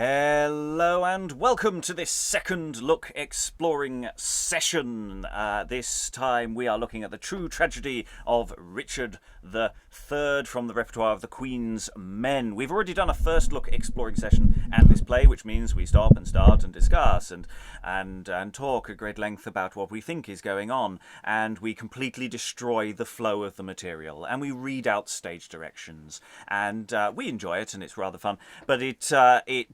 Hello and welcome to this second look exploring session. This time we are looking at the true tragedy of Richard III from the repertoire of the Queen's Men. We've already done a first look exploring session at this play, which means we stop and start and discuss and talk at great length about what we think is going on, and we completely destroy the flow of the material and we read out stage directions, and we enjoy it and it's rather fun, but it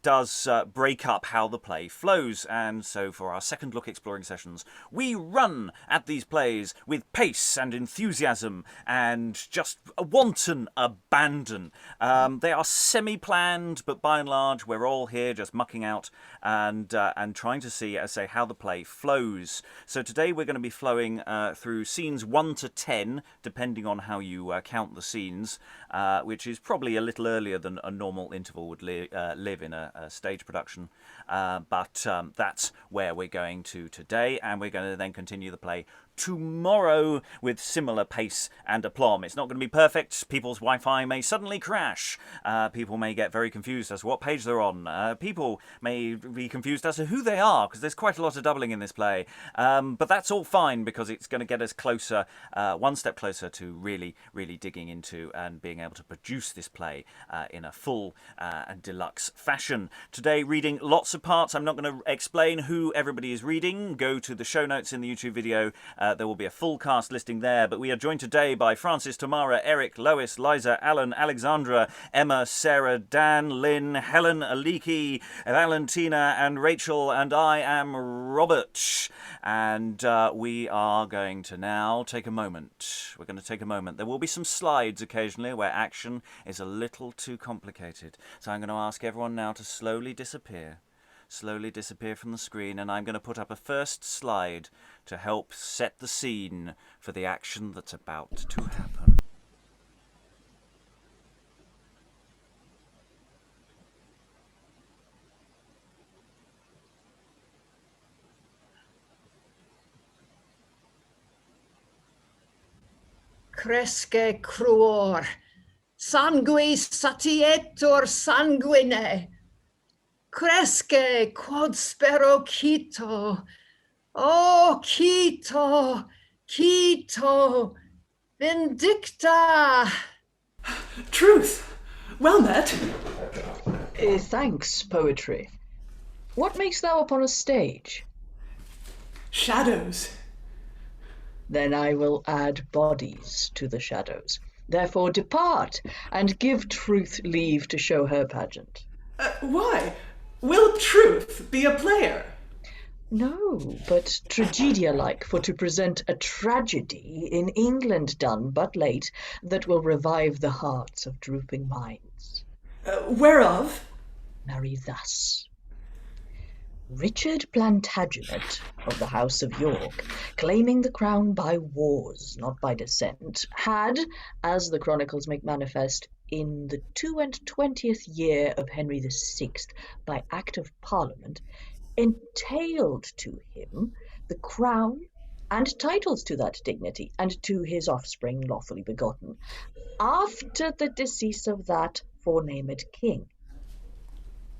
does break up how the play flows. And so for our second look exploring sessions, we run at these plays with pace and enthusiasm and just a wanton abandon. They are semi-planned, but by and large we're all here just mucking out and trying to see, as I say, how the play flows. So today we're going to be flowing through scenes 1 to 10, depending on how you count the scenes, which is probably a little earlier than a normal interval would live in a stage production, but that's where we're going to today, and we're going to then continue the play tomorrow with similar pace and aplomb. It's not going to be perfect. People's Wi-Fi may suddenly crash. People may get very confused as to what page they're on. People may be confused as to who they are, because there's quite a lot of doubling in this play. But that's all fine, because it's going to get us closer, one step closer to really, really digging into and being able to produce this play in a full and deluxe fashion. Today, reading lots of parts. I'm not going to explain who everybody is reading. Go to the show notes in the YouTube video. There will be a full cast listing there, but we are joined today by Francis, Tamara, Eric, Lois, Liza, Alan, Alexandra, Emma, Sarah, Dan, Lynn, Helen, Aliki, Valentina, and Rachel, and I am Robert. And we are going to now take a moment. We're going to take a moment. There will be some slides occasionally where action is a little too complicated. So I'm going to ask everyone now to slowly disappear from the screen, and I'm going to put up a first slide to help set the scene for the action that's about to happen. Cresce cruor, sanguis satietur sanguine. Cresce quod spero Quito, oh Quito, Quito, vindicta. Truth! Well met. Thanks, poetry. What makest thou upon a stage? Shadows. Then I will add bodies to the shadows. Therefore depart, and give truth leave to show her pageant. Why? Will Truth be a player? No, but tragedia-like, for to present a tragedy in England done but late, that will revive the hearts of drooping minds. Whereof? Marry thus. Richard Plantagenet of the House of York, claiming the crown by wars, not by descent, had, as the chronicles make manifest, in the 22nd year of Henry VI, by Act of Parliament, entailed to him the crown and titles to that dignity, and to his offspring lawfully begotten, after the decease of that forenamed king.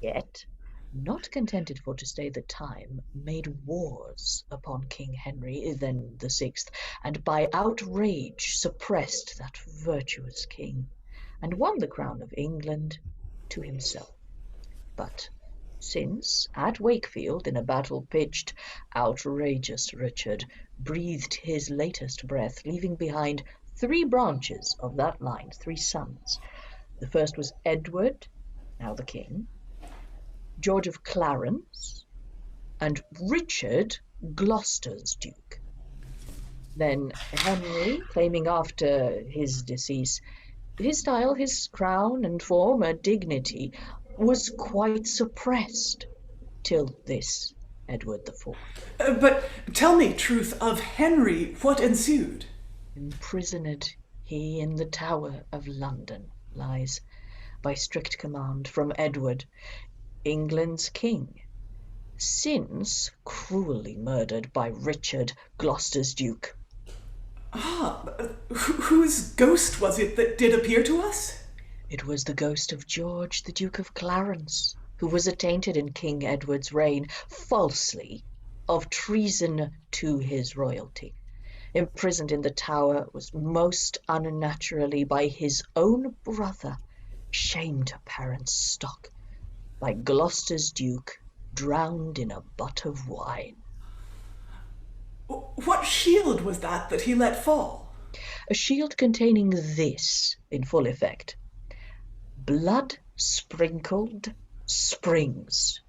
Yet, not contented for to stay the time, made wars upon King Henry, then the sixth, and by outrage suppressed that virtuous king, and won the crown of England to himself. But since at Wakefield in a battle pitched, outrageous Richard breathed his latest breath, leaving behind 3 branches of that line, 3 sons. The first was Edward, now the king, George of Clarence, and Richard, Gloucester's duke. Then Henry, claiming after his decease his style, his crown, and former dignity, was quite suppressed till this Edward IV. But tell me, Truth, of Henry, what ensued? Imprisoned he in the Tower of London lies, by strict command from Edward, England's king, since cruelly murdered by Richard, Gloucester's duke. Whose ghost was it that did appear to us? It was the ghost of George, the Duke of Clarence, who was attainted in King Edward's reign falsely of treason to his royalty. Imprisoned in the Tower was most unnaturally by his own brother, shamed to parents' stock, by Gloucester's Duke, drowned in a butt of wine. What shield was that he let fall? A shield containing this in full effect: blood sprinkled springs,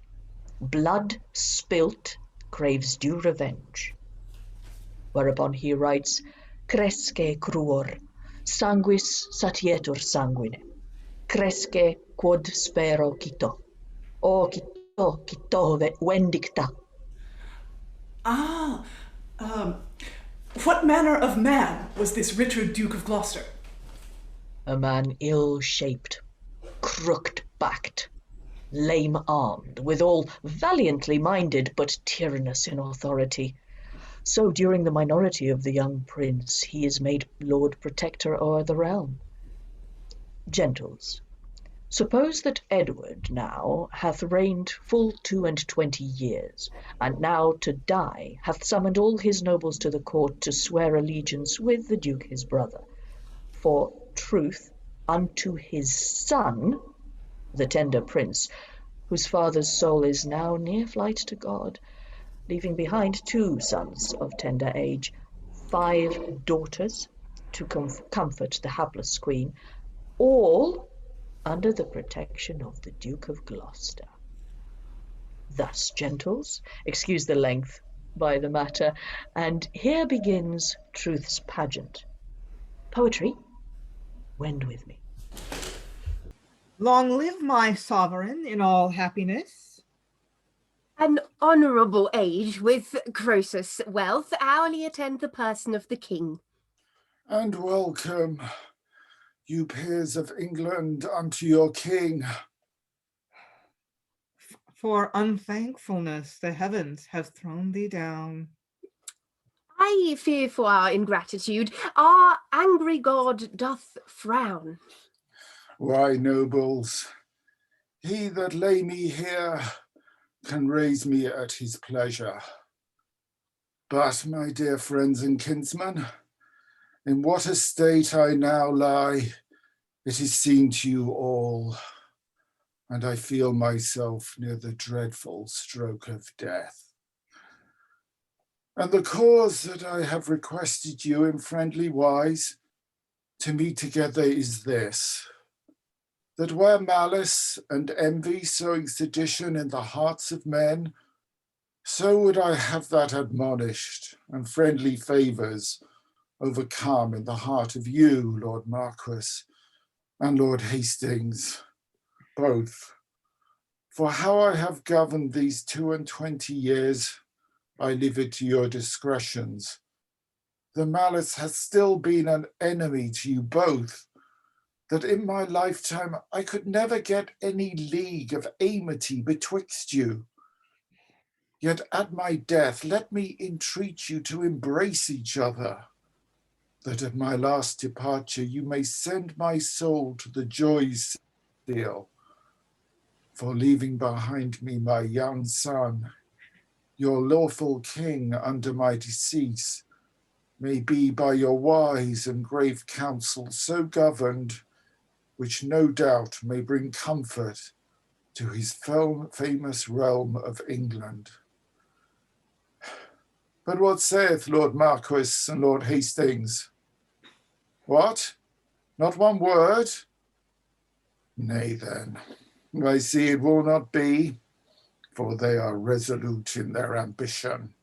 blood spilt craves due revenge. Whereupon he writes, Cresce cruor, sanguis satietur sanguine, cresce quod spero cito, o cito vendicta. What manner of man was this Richard, Duke of Gloucester? A man ill-shaped, crooked-backed, lame-armed, withal valiantly minded, but tyrannous in authority. So during the minority of the young prince, he is made Lord Protector o'er the realm. Gentles, suppose that Edward now hath reigned full 22 years, and now to die hath summoned all his nobles to the court to swear allegiance with the Duke his brother, for truth unto his son, the tender prince, whose father's soul is now near flight to God, leaving behind 2 sons of tender age, 5 daughters to comfort the hapless queen, all under the protection of the Duke of Gloucester. Thus, gentles, excuse the length by the matter, and here begins truth's pageant. Poetry, wend with me. Long live my sovereign in all happiness. An honourable age with grossest wealth hourly attend the person of the king. And welcome, you peers of England, unto your king. For unthankfulness the heavens have thrown thee down. I fear for our ingratitude, our angry God doth frown. Why, nobles, he that lay me here can raise me at his pleasure. But, my dear friends and kinsmen, in what a state I now lie, it is seen to you all, and I feel myself near the dreadful stroke of death. And the cause that I have requested you in friendly wise to meet together is this: that where malice and envy sowing sedition in the hearts of men, so would I have that admonished and friendly favours overcome in the heart of you, Lord Marquess and Lord Hastings, both. For how I have governed these 22 years, I leave it to your discretions. The malice has still been an enemy to you both, that in my lifetime I could never get any league of amity betwixt you. Yet at my death, let me entreat you to embrace each other, that at my last departure you may send my soul to the joys seal. For leaving behind me my young son, your lawful king under my decease, may be by your wise and grave counsel so governed, which no doubt may bring comfort to his famous realm of England. But what saith Lord Marquess and Lord Hastings? What? Not one word? Nay then, I see it will not be, for they are resolute in their ambition.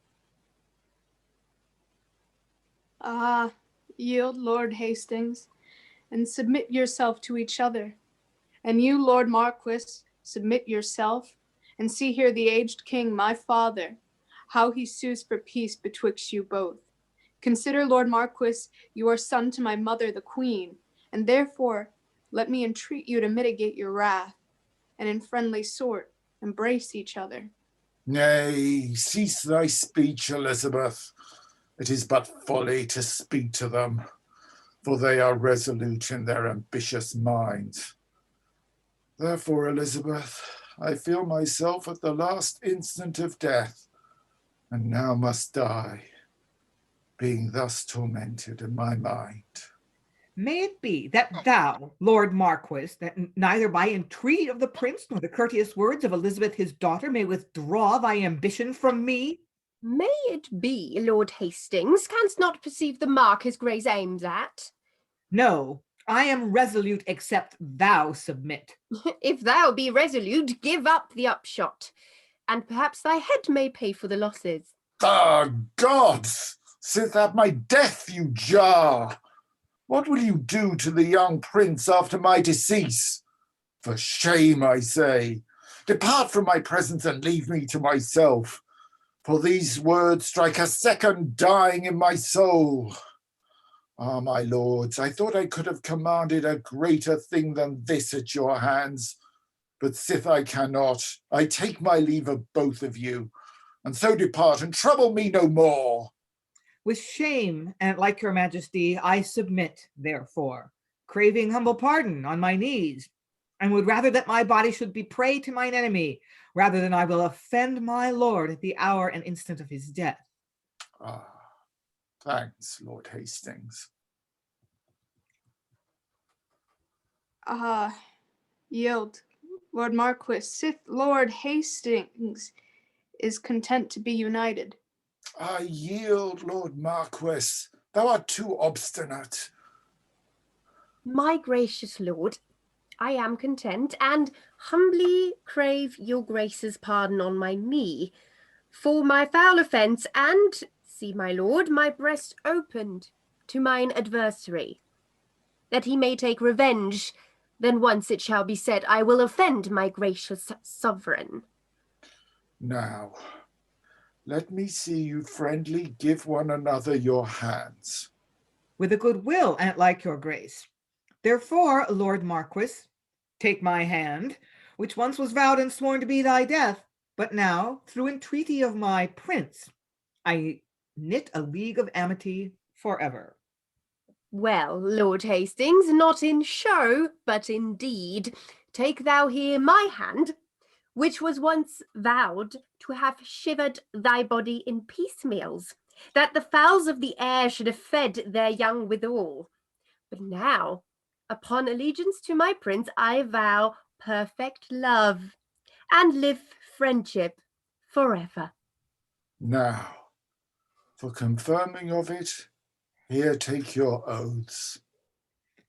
Yield, Lord Hastings, and submit yourself to each other. And you, Lord Marquess, submit yourself, and see here the aged king, my father, how he sues for peace betwixt you both. Consider, Lord Marquess, you are son to my mother, the queen, and therefore let me entreat you to mitigate your wrath, and in friendly sort embrace each other. Nay, cease thy speech, Elizabeth. It is but folly to speak to them, for they are resolute in their ambitious minds. Therefore, Elizabeth, I feel myself at the last instant of death, and now must die, being thus tormented in my mind. May it be that thou, Lord Marquess, that neither by entreaty of the prince nor the courteous words of Elizabeth his daughter may withdraw thy ambition from me? May it be, Lord Hastings, canst not perceive the mark his grace aims at? No, I am resolute except thou submit. If thou be resolute, give up the upshot, and perhaps thy head may pay for the losses. Ah, gods! Sith at my death you jar! What will you do to the young prince after my decease? For shame, I say. Depart from my presence and leave me to myself, for these words strike a second dying in my soul. Ah, my lords, I thought I could have commanded a greater thing than this at your hands, but sith I cannot, I take my leave of both of you, and so depart and trouble me no more. With shame, and like your majesty, I submit, therefore, craving humble pardon on my knees, and would rather that my body should be prey to mine enemy, rather than I will offend my lord at the hour and instant of his death. Ah, thanks, Lord Hastings. Yield, Lord Marquis, sith Lord Hastings is content to be united. I yield, Lord Marquess. Thou art too obstinate. My gracious lord, I am content, and humbly crave your grace's pardon on my knee, for my foul offence, and, see my lord, my breast opened to mine adversary, that he may take revenge. Then once it shall be said, I will offend my gracious sovereign. Now, let me see you friendly give one another your hands. With a good will, an't like your grace. Therefore, Lord Marquess, take my hand, which once was vowed and sworn to be thy death, but now, through entreaty of my prince, I knit a league of amity forever. Well, Lord Hastings, not in show, but in deed, take thou here my hand, which was once vowed to have shivered thy body in piecemeals, that the fowls of the air should have fed their young withal. But now, upon allegiance to my prince, I vow perfect love, and live friendship forever. Now, for confirming of it, here take your oaths.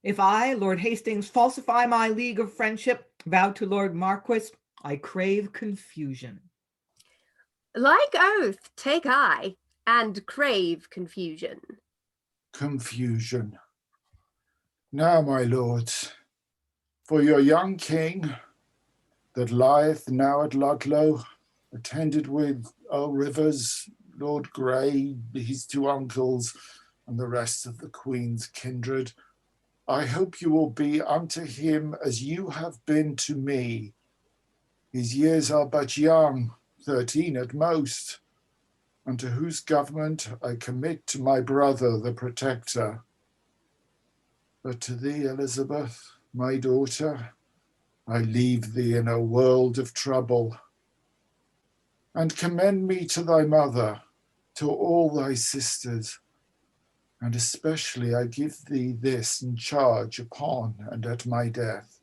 If I, Lord Hastings, falsify my league of friendship vowed to Lord Marquess, I crave confusion. Like oath take I, and crave confusion. Confusion. Now, my lords, for your young king that lieth now at Ludlow, attended with Earl Rivers, Lord Grey, his two uncles, and the rest of the Queen's kindred, I hope you will be unto him as you have been to me. His years are but young, 13 at most, unto whose government I commit to my brother, the protector. But to thee, Elizabeth, my daughter, I leave thee in a world of trouble. And commend me to thy mother, to all thy sisters, and especially I give thee this in charge upon and at my death.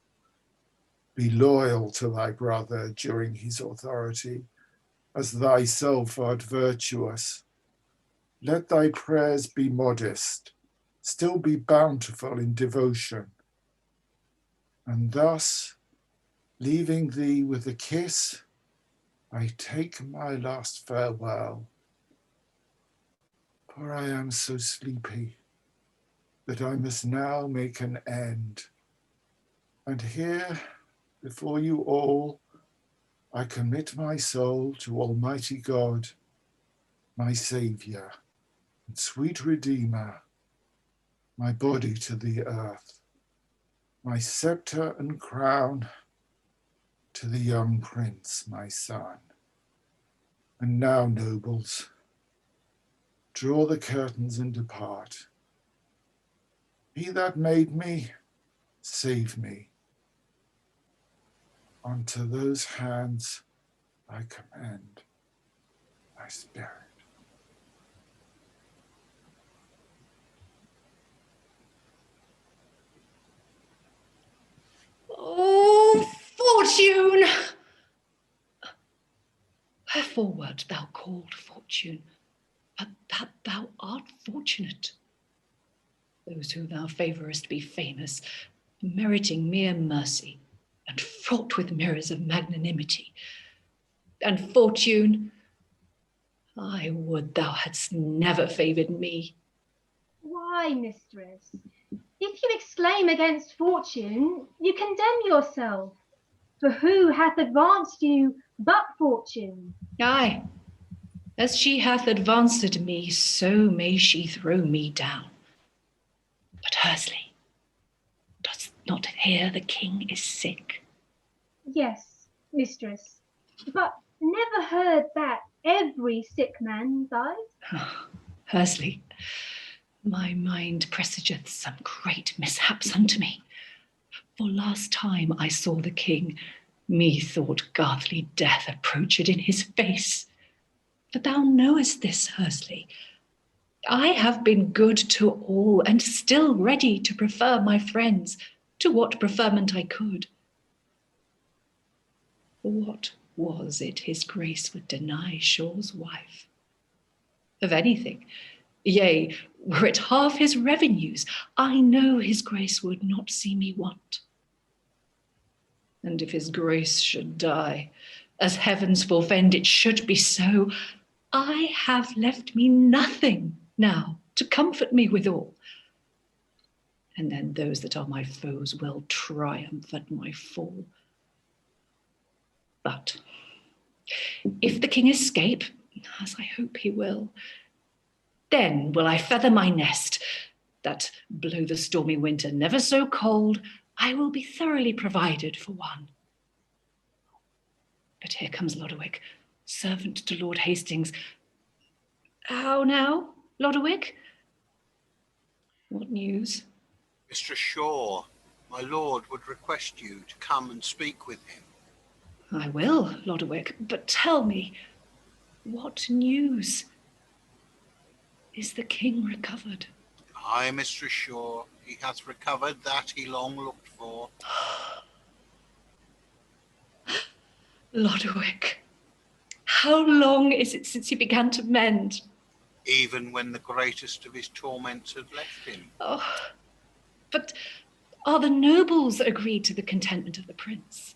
Be loyal to thy brother during his authority, as thyself art virtuous. Let thy prayers be modest, still be bountiful in devotion. And thus, leaving thee with a kiss, I take my last farewell. For I am so sleepy that I must now make an end. And here, before you all, I commit my soul to Almighty God, my Saviour and sweet Redeemer, my body to the earth, my sceptre and crown to the young prince, my son. And now, nobles, draw the curtains and depart. He that made me, save me. Unto those hands I commend my spirit. Oh, Fortune! Wherefore wert thou called Fortune, but that thou art fortunate? Those who thou favourest be famous, meriting mere mercy, and fraught with mirrors of magnanimity. And Fortune, I would thou hadst never favoured me. Why, mistress? If you exclaim against Fortune, you condemn yourself. For who hath advanced you but Fortune? Aye, as she hath advanced me, so may she throw me down. But Hursly, dost not hear the king is sick? Yes, mistress, but never heard that every sick man dies. Oh, Hursly, my mind presageth some great mishaps unto me. For last time I saw the king, methought ghastly death approached in his face. But thou knowest this, Hursly. I have been good to all, and still ready to prefer my friends to what preferment I could. What was it his grace would deny Shaw's wife? Of anything, yea, were it half his revenues, I know his grace would not see me want. And if his grace should die, as heavens forfend it should be so, I have left me nothing now to comfort me withal. And then those that are my foes will triumph at my fall. But if the king escape, as I hope he will, then will I feather my nest, that, blow the stormy winter never so cold, I will be thoroughly provided for one. But here comes Lodowick, servant to Lord Hastings. How now, Lodowick? What news? Mistress Shaw, my lord would request you to come and speak with him. I will, Lodowick, but tell me, what news? Is the king recovered? Aye, Mistress Shaw, he hath recovered that he long looked for. Lodowick, how long is it since he began to mend? Even when the greatest of his torments had left him. Oh, but are the nobles agreed to the contentment of the prince?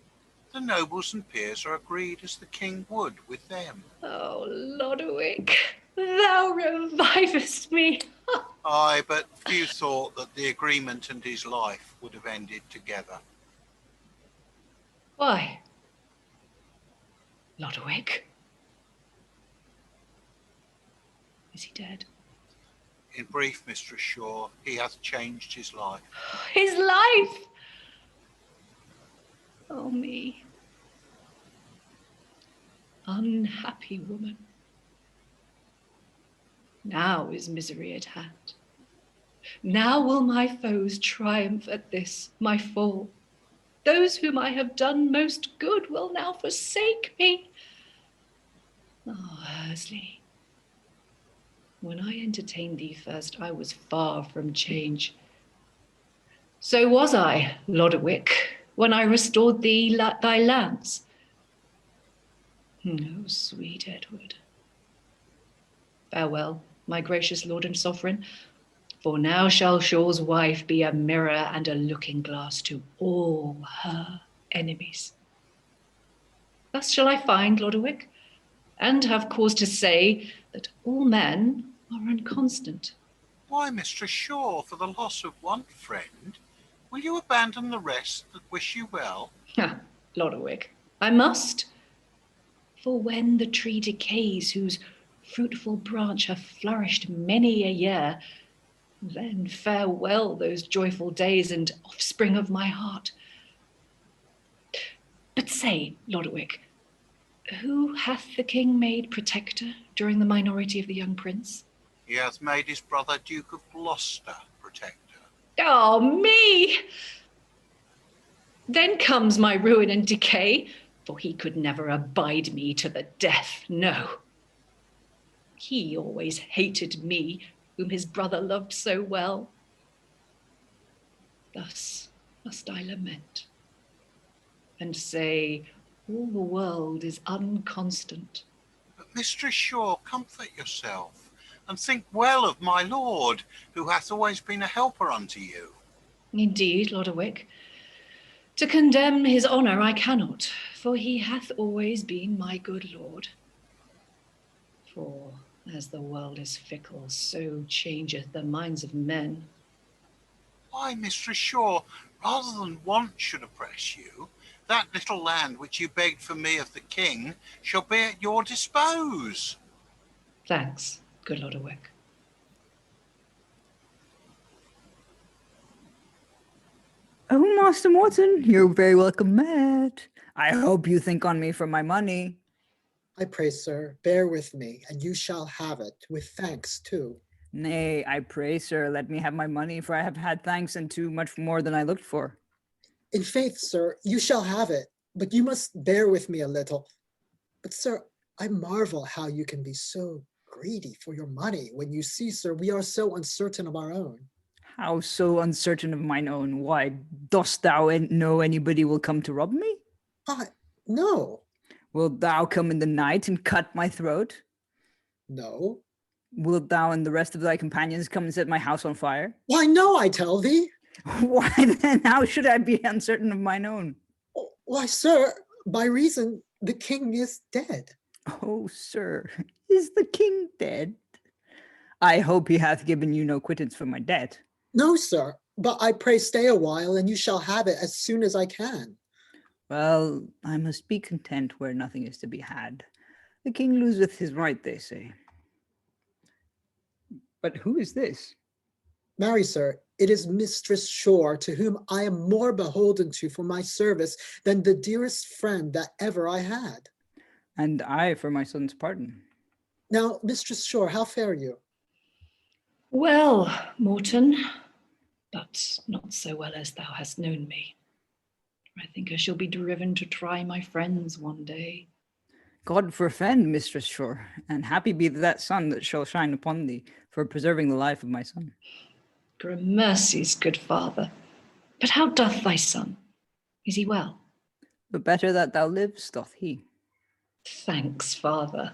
The nobles and peers are agreed as the king would with them. Oh, Lodowick, thou revivest me. Aye, but few thought that the agreement and his life would have ended together. Why? Lodowick? Is he dead? In brief, Mistress Shaw, he hath changed his life. His life! Oh, me. Unhappy woman. Now is misery at hand. Now will my foes triumph at this, my fall. Those whom I have done most good will now forsake me. Oh, Hursly, when I entertained thee first, I was far from change. So was I, Lodowick, when I restored thee thy lands. Oh, sweet Edward. Farewell, my gracious lord and sovereign, for now shall Shaw's wife be a mirror and a looking glass to all her enemies. Thus shall I find, Lodowick, and have cause to say that all men are inconstant. Why, Mistress Shaw, for the loss of one friend, will you abandon the rest that wish you well? Lodowick, I must. For when the tree decays, whose fruitful branch hath flourished many a year, then farewell those joyful days and offspring of my heart. But say, Lodowick, who hath the king made protector during the minority of the young prince? He hath made his brother Duke of Gloucester protector. Oh, me! Then comes my ruin and decay, for he could never abide me to the death, no. He always hated me, whom his brother loved so well. Thus must I lament, and say all the world is unconstant. But Mistress Shaw, comfort yourself, and think well of my lord, who hath always been a helper unto you. Indeed, Lodowick, to condemn his honour I cannot, for he hath always been my good lord. For as the world is fickle, so changeth the minds of men. Why, Mistress Shaw, rather than want should oppress you, that little land which you begged for me of the king shall be at your dispose. Thanks, good Lodowick. Oh, Master Morton, you're very welcome, Matt. I hope you think on me for my money. I pray, sir, bear with me, and you shall have it, with thanks too. Nay, I pray, sir, let me have my money, for I have had thanks and too much more than I looked for. In faith, sir, you shall have it, but you must bear with me a little. But, sir, I marvel how you can be so greedy for your money when you see, sir, we are so uncertain of our own. How so uncertain of mine own? Why, dost thou know anybody will come to rob me? No. Wilt thou come in the night and cut my throat? No. Wilt thou and the rest of thy companions come and set my house on fire? Why, no, I tell thee. Why then, how should I be uncertain of mine own? Why, sir, by reason the king is dead. Oh, sir, is the king dead? I hope he hath given you no quittance for my debt. No, sir, but I pray stay a while, and you shall have it as soon as I can. Well, I must be content where nothing is to be had. The king loseth his right, they say. But who is this? Marry, sir, it is Mistress Shore, to whom I am more beholden to for my service than the dearest friend that ever I had. And I for my son's pardon. Now, Mistress Shore, how fare you? Well, Morton, but not so well as thou hast known me. I think I shall be driven to try my friends one day. God forfend, Mistress Shore, and happy be that sun that shall shine upon thee for preserving the life of my son. Gramercies, good father. But how doth thy son? Is he well? The better that thou livest, doth he. Thanks, father.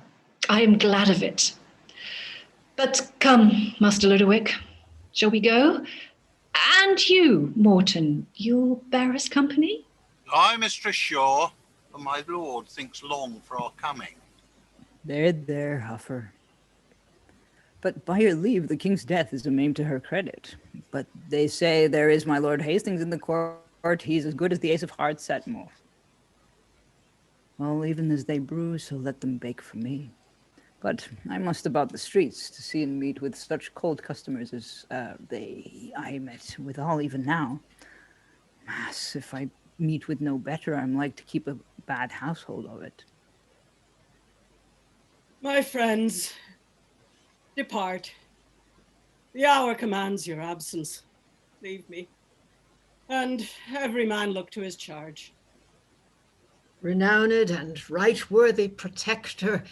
I am glad of it. But come, Master Lodowick, shall we go? And you, Morton, you'll bear us company? Aye, Mistress Shaw, for my lord thinks long for our coming. There, Huffer. But by your leave, the king's death is a maim to her credit. But they say there is my Lord Hastings in the court. He's as good as the ace of hearts at most. Well, even as they brew, so let them bake for me. But I must about the streets to see and meet with such cold customers as I met withal even now. Mass, if I meet with no better, I'm like to keep a bad household of it. My friends, depart. The hour commands your absence. Leave me. And every man look to his charge. Renowned and right worthy protector,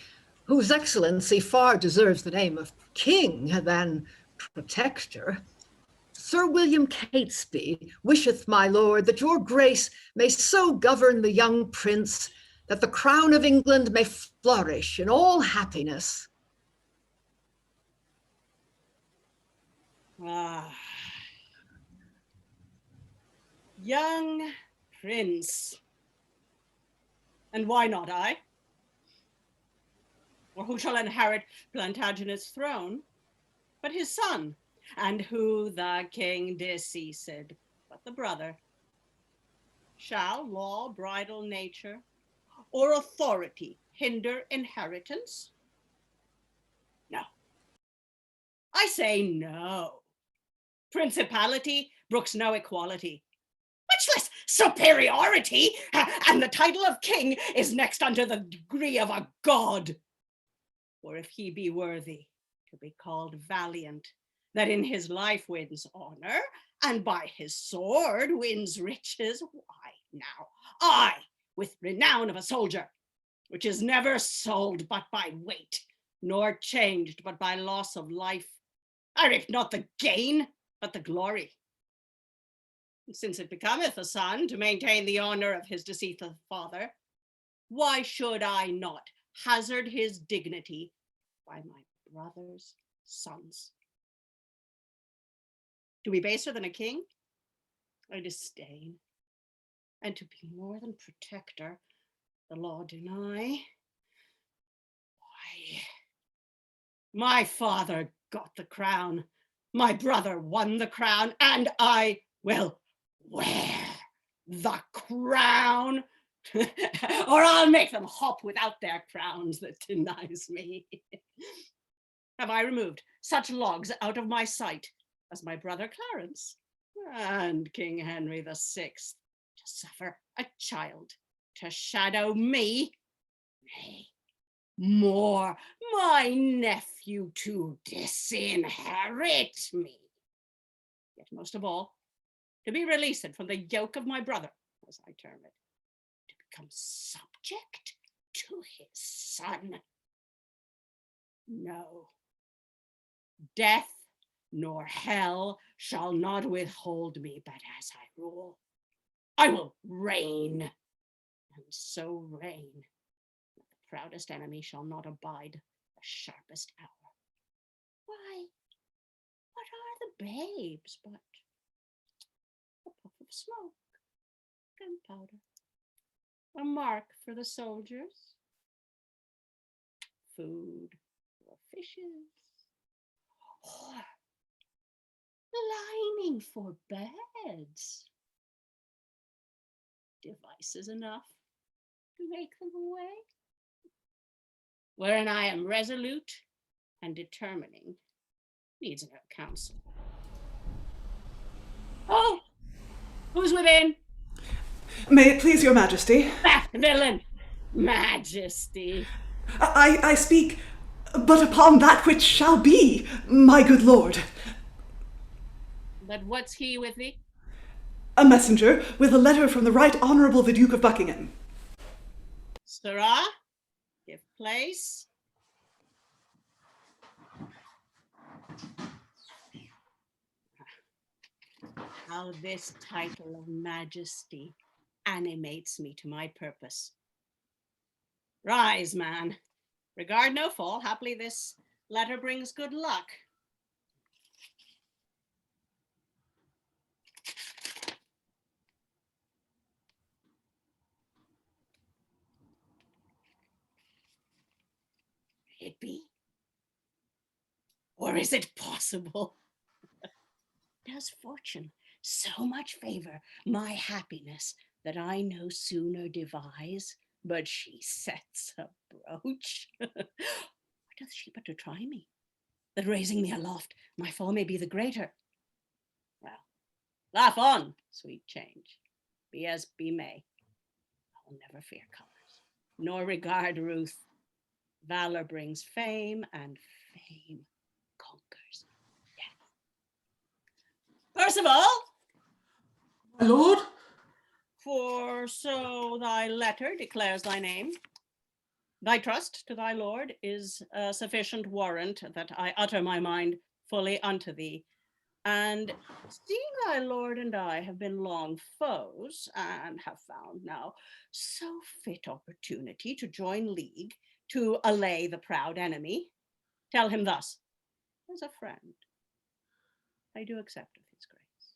whose excellency far deserves the name of king than protector, Sir William Catesby wisheth my lord that your grace may so govern the young prince that the crown of England may flourish in all happiness. Ah, young prince. And why not I? Or who shall inherit Plantagenet's throne but his son? And who the king deceased, but the brother? Shall law bridle nature, or authority hinder inheritance? No. I say no. Principality brooks no equality, much less superiority, and the title of king is next unto the degree of a god. Or if he be worthy to be called valiant, that in his life wins honor, and by his sword wins riches, why, Now, I, with renown of a soldier, which is never sold but by weight, nor changed but by loss of life, I reap not the gain, but the glory. And since it becometh a son to maintain the honor of his deceased father, why should I not hazard his dignity by my brother's sons? To be baser than a king, I disdain, and to be more than protector, the law deny. Why, my father got the crown, my brother won the crown, and I will wear the crown, or I'll make them hop without their crowns that denies me. Have I removed such logs out of my sight as my brother Clarence and King Henry VI to suffer a child to shadow me? Nay, more, my nephew to disinherit me. Yet most of all, to be released from the yoke of my brother, as I term it, to become subject to his son. No, death nor hell shall not withhold me, but as I rule, I will reign, and so reign that the proudest enemy shall not abide the sharpest hour. Why, what are the babes but a puff of smoke, gunpowder, a mark for the soldiers, food for fishes, or lining for beds? Devices enough to make them away, wherein I am resolute and determining, needs no counsel. Oh, who's within? May it please your majesty. Ah, villain! Majesty. I speak but upon that which shall be, my good lord. But what's he with thee? A messenger with a letter from the Right Honourable the Duke of Buckingham. Sirrah, give place. How this title of majesty animates me to my purpose. Rise, man. Regard no fall. Haply this letter brings good luck. It be? Or is it possible? Does fortune so much favor my happiness that I no sooner devise, but she sets a brooch? Or doth she but to try me, that raising me aloft, my fall may be the greater? Well, laugh on, sweet change, be as be may. I will never fear colors, nor regard ruth. Valor brings fame, and fame conquers death. Percival! My lord? For so thy letter declares thy name. Thy trust to thy lord is a sufficient warrant that I utter my mind fully unto thee. And seeing thy lord and I have been long foes, and have found now so fit opportunity to join league to allay the proud enemy, tell him thus, as a friend, I do accept of his grace,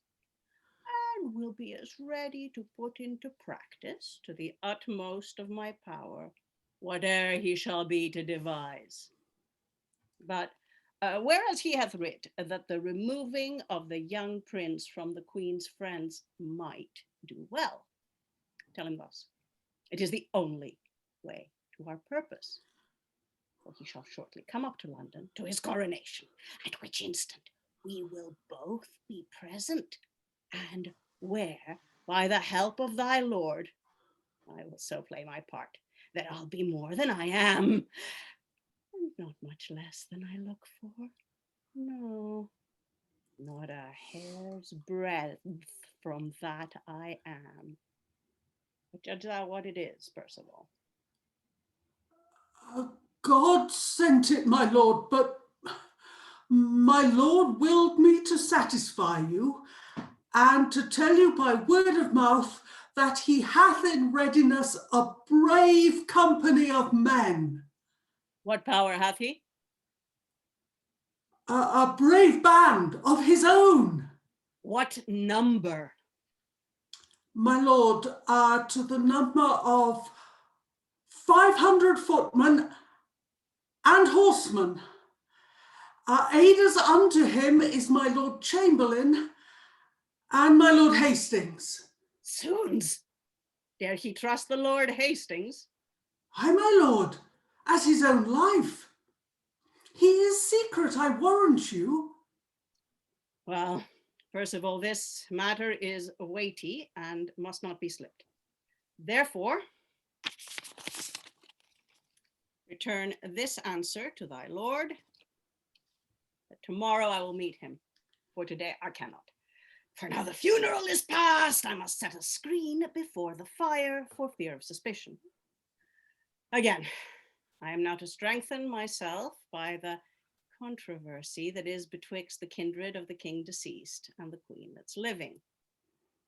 and will be as ready to put into practice to the utmost of my power whate'er he shall be to devise. But whereas he hath writ that the removing of the young prince from the queen's friends might do well, tell him thus, it is the only way to our purpose. For he shall shortly come up to London to his coronation, at which instant we will both be present, and where, by the help of thy lord, I will so play my part that I'll be more than I am, and not much less than I look for. No, not a hair's breadth from that I am. Judge thou what it is, Percival. God sent it, my lord, but my lord willed me to satisfy you, and to tell you by word of mouth that he hath in readiness a brave company of men. What power hath he? A brave band of his own. What number? My lord, to the number of 500 footmen and horsemen. Aiders unto him is my Lord Chamberlain and my Lord Hastings. Zounds! Dare he trust the Lord Hastings? Aye, my lord, as his own life. He is secret, I warrant you. Well, Percival, this matter is weighty and must not be slipped. Therefore, return this answer to thy lord, that tomorrow I will meet him, for today I cannot. For now the funeral is past, I must set a screen before the fire for fear of suspicion. Again, I am now to strengthen myself by the controversy that is betwixt the kindred of the king deceased and the queen that's living.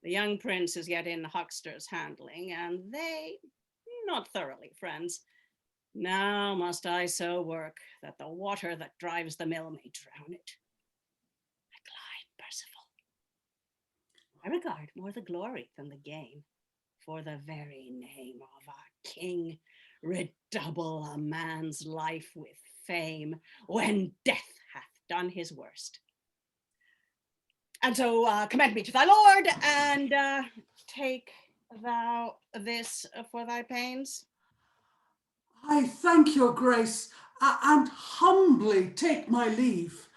The young prince is yet in the huckster's handling, and they not thoroughly friends. Now must I so work that the water that drives the mill may drown it. I glide, Percival. I regard more the glory than the gain, for the very name of our king redouble a man's life with fame when death hath done his worst. And so commend me to thy lord, and take thou this for thy pains. I thank your grace, and humbly take my leave.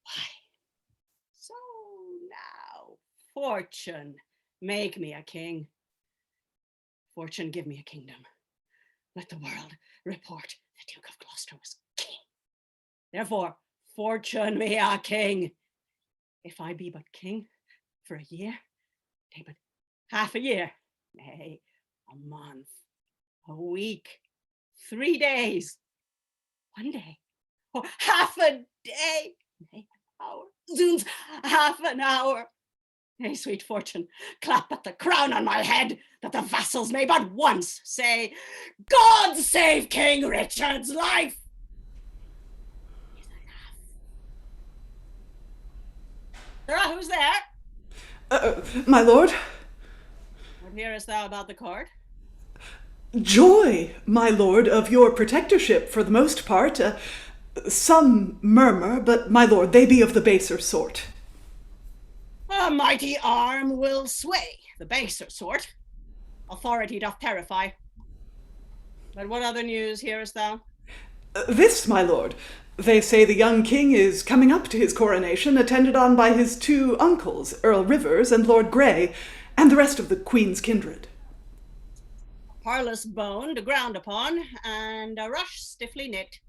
Why, so now, fortune, make me a king. Fortune, give me a kingdom. Let the world report the Duke of Gloucester was king. Therefore, fortune me a king. If I be but king for a year, nay, but half a year, nay, a month, a week, 3 days, 1 day, or half a day, nay, an hour, zoons, half an hour. Nay, sweet fortune, clap at the crown on my head, that the vassals may but once say, God save King Richard's life. Is enough. Sarah, who's there? My lord? What hearest thou about the court? Joy, my lord, of your protectorship for the most part. Some murmur, but my lord, they be of the baser sort. A mighty arm will sway the baser sort. Authority doth terrify. But what other news hearest thou? This, my lord. They say the young king is coming up to his coronation, attended on by his 2 uncles, Earl Rivers and Lord Grey, and the rest of the queen's kindred. A parlous bone to ground upon, and a rush stiffly knit.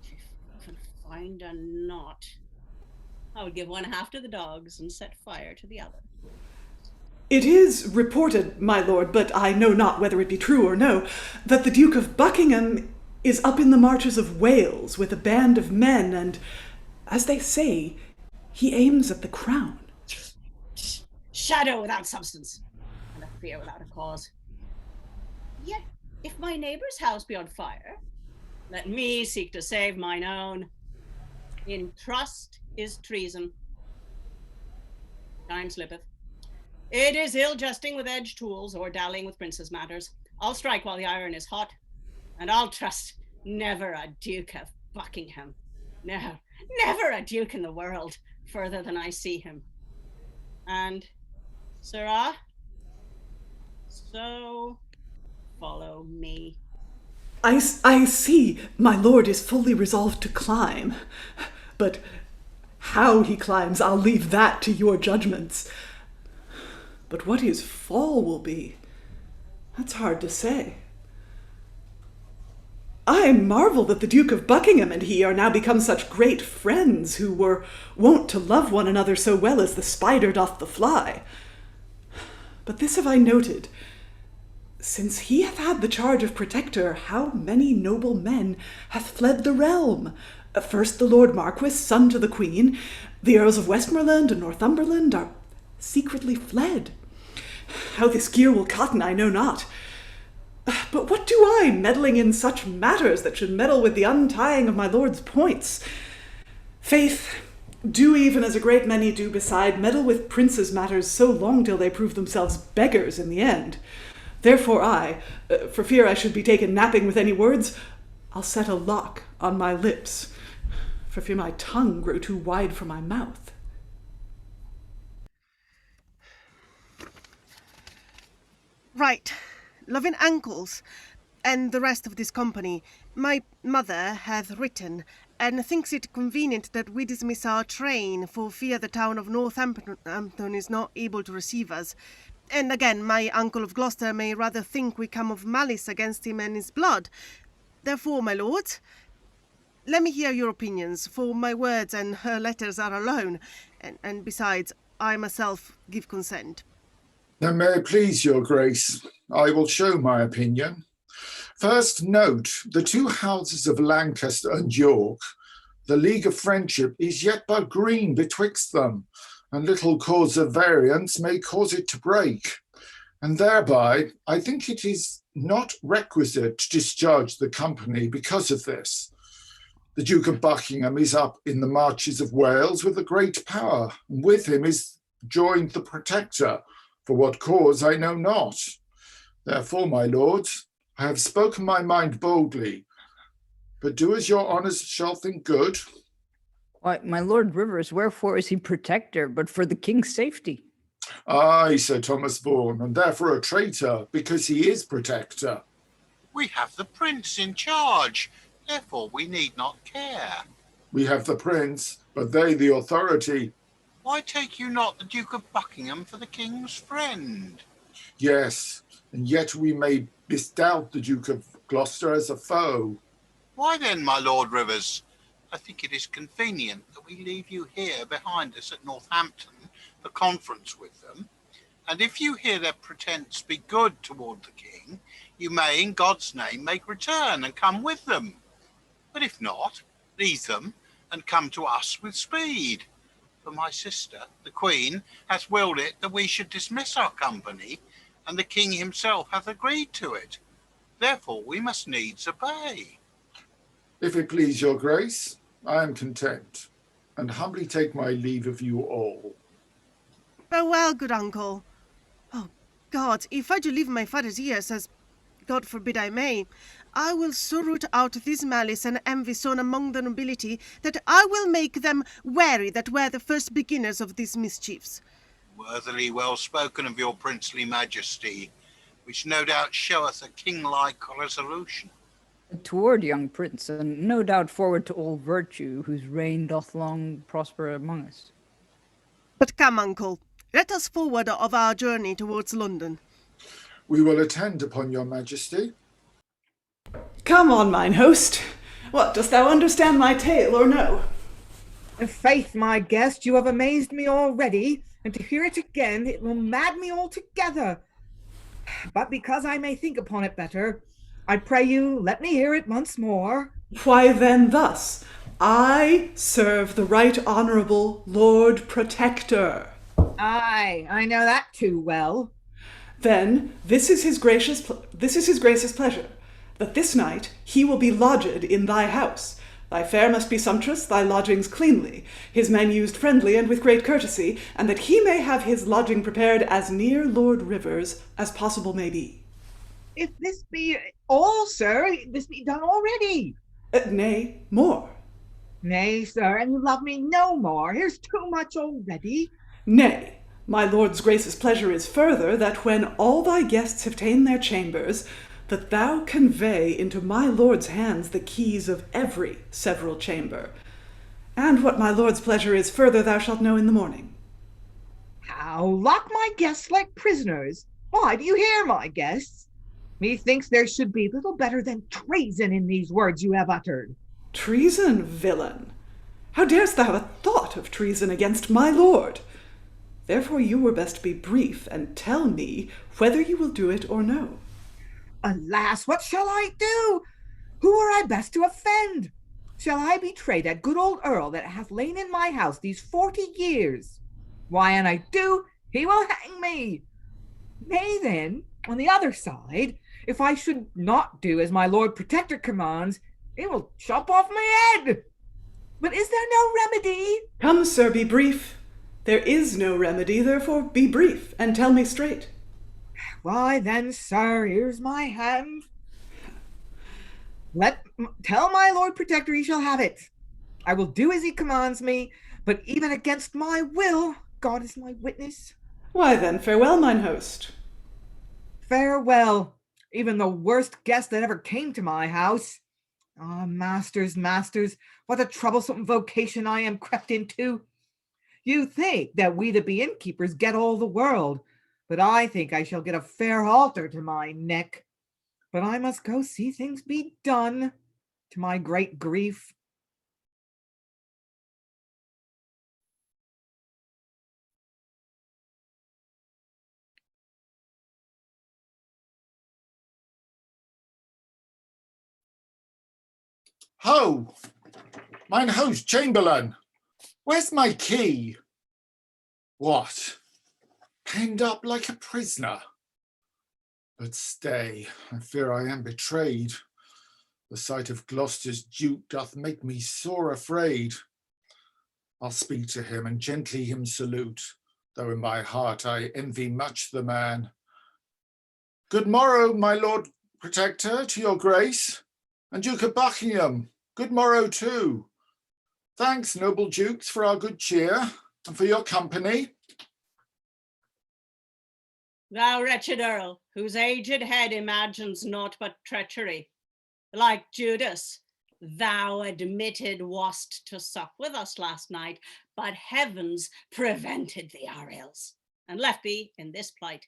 If I can find a knot, I would give one half to the dogs and set fire to the other. It is reported, my lord, but I know not whether it be true or no, that the Duke of Buckingham is up in the marches of Wales with a band of men, and, as they say, he aims at the crown. Shadow without substance, and a fear without a cause. Yet, if my neighbour's house be on fire, let me seek to save mine own. In trust is treason. Time slippeth. It is ill jesting with edged tools or dallying with princes' matters. I'll strike while the iron is hot, and I'll trust never a Duke of Buckingham. No, never a duke in the world further than I see him. And, sirrah, so follow me. I see my lord is fully resolved to climb, but how he climbs, I'll leave that to your judgments. But what his fall will be, that's hard to say. I marvel that the Duke of Buckingham and he are now become such great friends, who were wont to love one another so well as the spider doth the fly. But this have I noted. Since he hath had the charge of protector, how many noble men hath fled the realm? First the Lord Marquess, son to the Queen, the Earls of Westmoreland and Northumberland are secretly fled. How this gear will cotton I know not. But what do I, meddling in such matters that should meddle with the untying of my lord's points? Faith, do even as a great many do beside, meddle with princes' matters so long till they prove themselves beggars in the end. Therefore I, for fear I should be taken napping with any words, I'll set a lock on my lips, for fear my tongue grow too wide for my mouth. Right. Loving ankles, and the rest of this company, my mother hath written, and thinks it convenient that we dismiss our train, for fear the town of Northampton is not able to receive us. And again, my uncle of Gloucester may rather think we come of malice against him and his blood. Therefore, my lords, let me hear your opinions, for my words and her letters are alone, and besides, I myself give consent. Now may it please your grace, I will show my opinion. First note, the two houses of Lancaster and York, the league of friendship is yet but green betwixt them, and little cause of variance may cause it to break. And thereby, I think it is not requisite to discharge the company because of this. The Duke of Buckingham is up in the marches of Wales with a great power, and with him is joined the Protector, for what cause I know not. Therefore, my lords, I have spoken my mind boldly, but do as your honours shall think good. Why, my Lord Rivers, wherefore is he protector, but for the king's safety? Aye, Sir Thomas Vaughan, and therefore a traitor, because he is protector. We have the prince in charge, therefore we need not care. We have the prince, but they the authority. Why take you not the Duke of Buckingham for the king's friend? Yes, and yet we may misdoubt the Duke of Gloucester as a foe. Why then, my Lord Rivers, I think it is convenient that we leave you here behind us at Northampton for conference with them, and if you hear their pretence be good toward the king, you may in God's name make return and come with them. But if not, leave them and come to us with speed. For my sister, the Queen, hath willed it that we should dismiss our company, and the king himself hath agreed to it. Therefore we must needs obey. If it please your grace, I am content, and humbly take my leave of you all. Farewell, good uncle. Oh, God, if I do leave my father's ears, as God forbid I may, I will so root out this malice and envy sown among the nobility that I will make them wary that were the first beginners of these mischiefs. Worthily well spoken of your princely majesty, which no doubt showeth a king-like resolution. Toward young prince, and no doubt forward to all virtue, whose reign doth long prosper among us. But come, uncle, let us forward of our journey towards London. We will attend upon your majesty. Come on, mine host. What, dost thou understand my tale, or no? Faith, my guest, you have amazed me already, and to hear it again, it will mad me altogether. But because I may think upon it better, I pray you, let me hear it once more. Why then thus, I serve the right honourable Lord Protector. Aye, I know that too well. Then this is his grace's pleasure, that this night he will be lodged in thy house. Thy fare must be sumptuous, thy lodgings cleanly, his men used friendly and with great courtesy, and that he may have his lodging prepared as near Lord Rivers as possible may be. If this be all, sir, this be done already. Nay, more. Nay, sir, and you love me no more. Here's too much already. Nay, my lord's grace's pleasure is further, that when all thy guests have ta'en their chambers, that thou convey into my lord's hands the keys of every several chamber. And what my lord's pleasure is further, thou shalt know in the morning. How, lock my guests like prisoners? Why, do you hear, my guests? Methinks there should be little better than treason in these words you have uttered. Treason, villain? How darest thou have a thought of treason against my lord? Therefore you were best be brief and tell me whether you will do it or no. Alas, what shall I do? Who are I best to offend? Shall I betray that good old earl that hath lain in my house these 40 years? Why, an I do, he will hang me. Nay then, on the other side, if I should not do as my Lord Protector commands, he will chop off my head. But is there no remedy? Come, sir, be brief. There is no remedy, therefore be brief, and tell me straight. Why then, sir, here's my hand. Tell my Lord Protector he shall have it. I will do as he commands me, but even against my will, God is my witness. Why then, farewell, mine host. Farewell, even the worst guest that ever came to my house. Ah, masters, masters, what a troublesome vocation I am crept into. You think that we that be innkeepers get all the world, but I think I shall get a fair halter to my neck. But I must go see things be done, to my great grief. Ho! Mine host, Chamberlain, where's my key? What? Penned up like a prisoner? But stay, I fear I am betrayed. The sight of Gloucester's duke doth make me sore afraid. I'll speak to him and gently him salute, though in my heart I envy much the man. Good morrow, my Lord Protector, to your grace, and Duke of Buckingham, good morrow too. Thanks, noble dukes, for our good cheer, and for your company. Thou wretched earl, whose aged head imagines naught but treachery, like Judas, thou admitted wast to sup with us last night, but heavens prevented thee our ills, and left thee in this plight.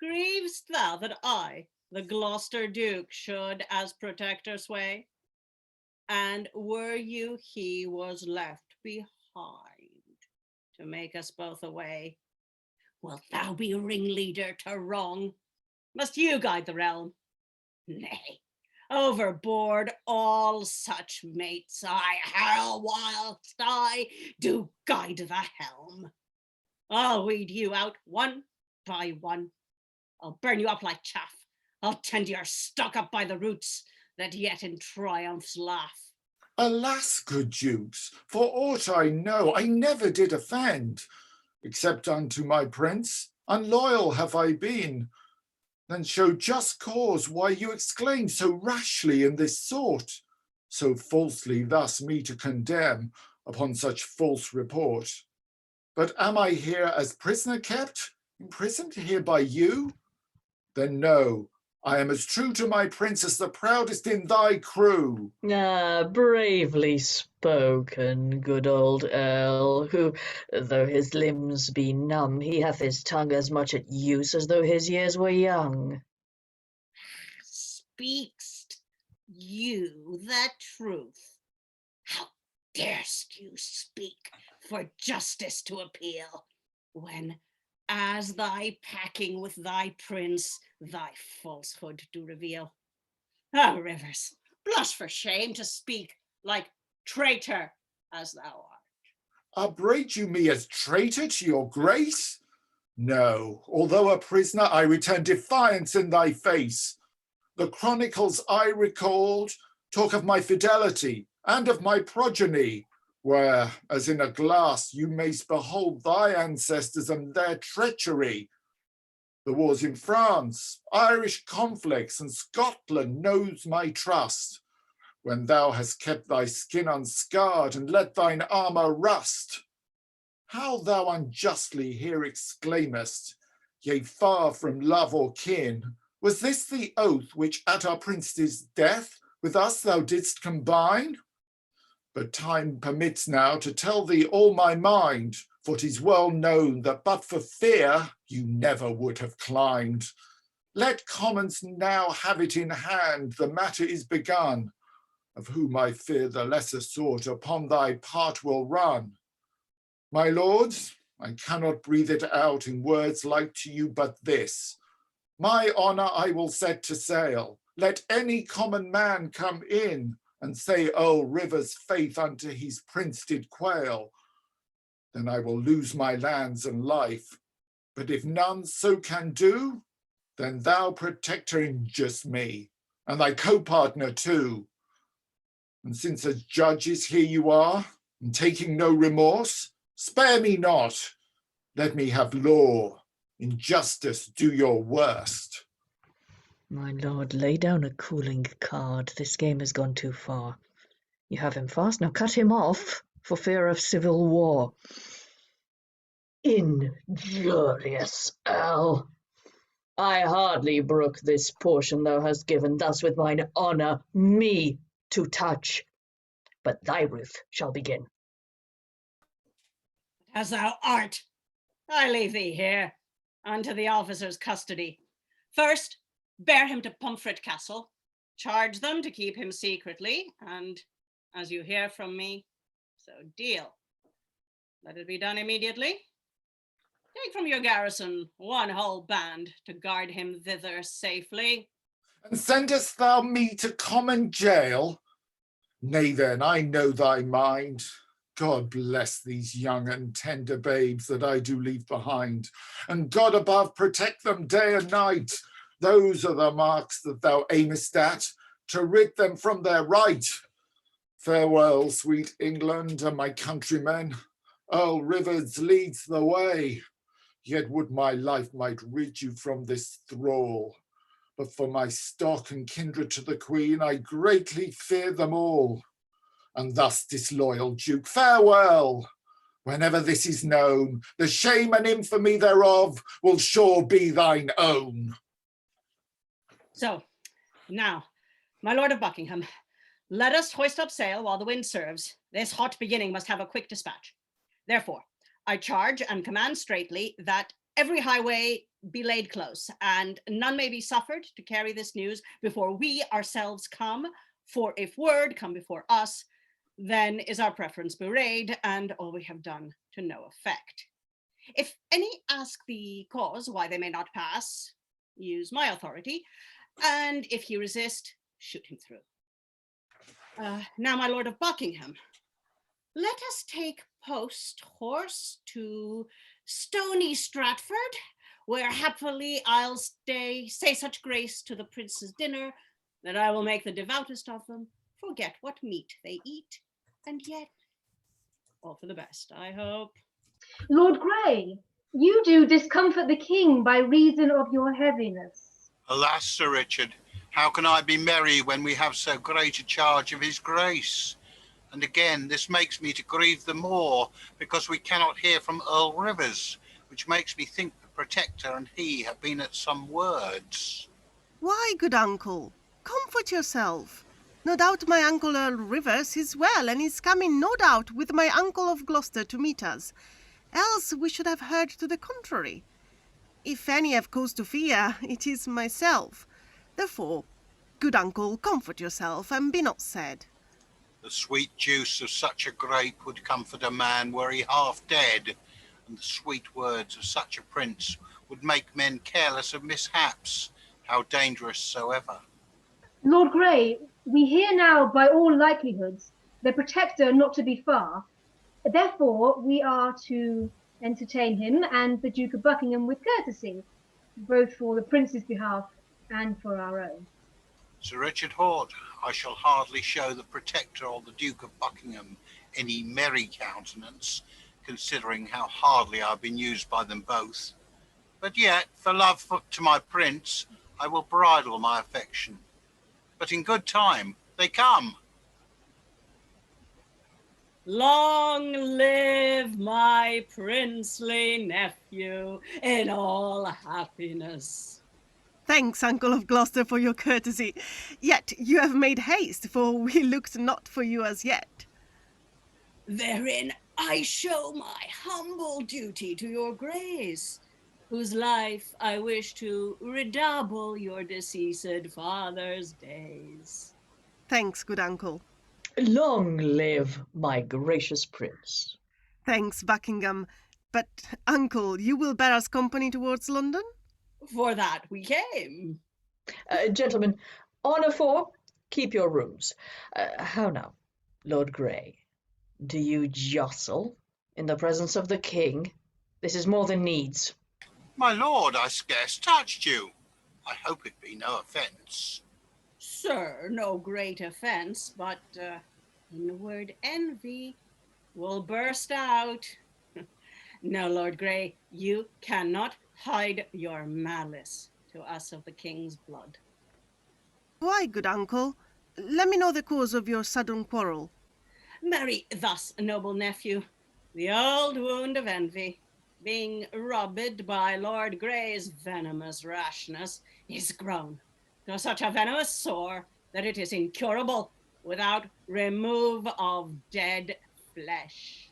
Grievest thou that I, the Gloucester Duke, should as protector sway? And were you he was left behind to make us both away? Wilt thou be ringleader to wrong? Must you guide the realm? Nay, overboard all such mates I hurl whilst I do guide the helm. I'll weed you out one by one. I'll burn you up like chaff. I'll tend your stock up by the roots that yet in triumphs laugh. Alas, good dukes, for aught I know, I never did offend, except unto my prince, unloyal have I been. Then show just cause why you exclaim so rashly in this sort, so falsely thus me to condemn upon such false report. But am I here as prisoner kept, imprisoned here by you? Then no, I am as true to my prince as the proudest in thy crew. Ah, bravely spoken, good old earl, who, though his limbs be numb, he hath his tongue as much at use as though his years were young. Speak'st you the truth? How darest you speak for justice to appeal, when, as thy packing with thy prince, thy falsehood do reveal? Ah, Rivers, blush for shame to speak like traitor as thou art. Upbraid you me as traitor to your grace? No, although a prisoner, I return defiance in thy face. The chronicles I recalled talk of my fidelity and of my progeny, where, as in a glass, you mayst behold thy ancestors and their treachery. The wars in France, Irish conflicts, and Scotland knows my trust, when thou hast kept thy skin unscarred and let thine armour rust. How thou unjustly here exclaimest, yea, far from love or kin, was this the oath which at our prince's death with us thou didst combine? But time permits now to tell thee all my mind, for 'tis well known that but for fear you never would have climbed. Let commons now have it in hand, the matter is begun, of whom I fear the lesser sort upon thy part will run. My lords, I cannot breathe it out in words like to you but this. My honour I will set to sail. Let any common man come in and say Earl River's faith unto his prince did quail. Then I will lose my lands and life. But if none so can do, then thou, protector, injust me, and thy co-partner too. And since as judges here you are, and taking no remorse, spare me not. Let me have law. In justice do your worst. My lord, lay down a cooling card. This game has gone too far. You have him fast, now cut him off, for fear of civil war. Injurious owl! I hardly brook this portion thou hast given, thus with mine honour me to touch. But thy ruth shall begin. As thou art, I leave thee here, unto the officer's custody. First, bear him to Pomfret Castle, charge them to keep him secretly, and, as you hear from me, so deal. Let it be done immediately. Take from your garrison one whole band to guard him thither safely. And sendest thou me to common jail? Nay then, I know thy mind. God bless these young and tender babes that I do leave behind, and God above protect them day and night. Those are the marks that thou aimest at, to rid them from their right. Farewell, sweet England and my countrymen. Earl Rivers leads the way. Yet would my life might rid you from this thrall. But for my stock and kindred to the Queen, I greatly fear them all. And thus, disloyal Duke, farewell. Whenever this is known, the shame and infamy thereof will sure be thine own. So, now, my lord of Buckingham, let us hoist up sail while the wind serves. This hot beginning must have a quick dispatch. Therefore, I charge and command straitly that every highway be laid close, and none may be suffered to carry this news before we ourselves come, for if word come before us, then is our preference bewrayed, and all we have done to no effect. If any ask the cause why they may not pass, use my authority, and if he resist, shoot him through. Now, my lord of Buckingham, let us take post horse to Stony Stratford, where happily I'll stay, say such grace to the prince's dinner, that I will make the devoutest of them forget what meat they eat, and yet all for the best, I hope. Lord Grey, you do discomfort the king by reason of your heaviness. Alas, Sir Richard, how can I be merry when we have so great a charge of his grace? And again, this makes me to grieve the more, because we cannot hear from Earl Rivers, which makes me think the Protector and he have been at some words. Why, good uncle, comfort yourself. No doubt my uncle Earl Rivers is well, and is coming, no doubt, with my uncle of Gloucester to meet us. Else we should have heard to the contrary. If any have cause to fear, it is myself. Therefore, good uncle, comfort yourself, and be not sad. The sweet juice of such a grape would comfort a man were he half dead, and the sweet words of such a prince would make men careless of mishaps, how dangerous soever. Lord Grey, we hear now by all likelihoods the Protector not to be far. Therefore, we are to entertain him and the Duke of Buckingham with courtesy, both for the prince's behalf and for our own. Sir Richard Haute, I shall hardly show the Protector or the Duke of Buckingham any merry countenance, considering how hardly I have been used by them both. But yet, for love to my prince, I will bridle my affection. But in good time, they come. Long live my princely nephew in all happiness. Thanks, Uncle of Gloucester, for your courtesy. Yet you have made haste, for we looked not for you as yet. Therein I show my humble duty to your grace, whose life I wish to redouble your deceased father's days. Thanks, good uncle. Long live my gracious prince. Thanks, Buckingham. But, Uncle, you will bear us company towards London? For that we came. Gentlemen, honour for, keep your rooms. How now, Lord Grey? Do you jostle in the presence of the king? This is more than needs. My lord, I scarce touched you. I hope it be no offence. Sir, no great offence, but in the word envy will burst out. No, Lord Grey, you cannot hide your malice to us of the king's blood. Why, good uncle? Let me know the cause of your sudden quarrel. Marry thus, noble nephew, the old wound of envy, being rubbed by Lord Grey's venomous rashness, is grown to such a venomous sore that it is incurable without remove of dead flesh.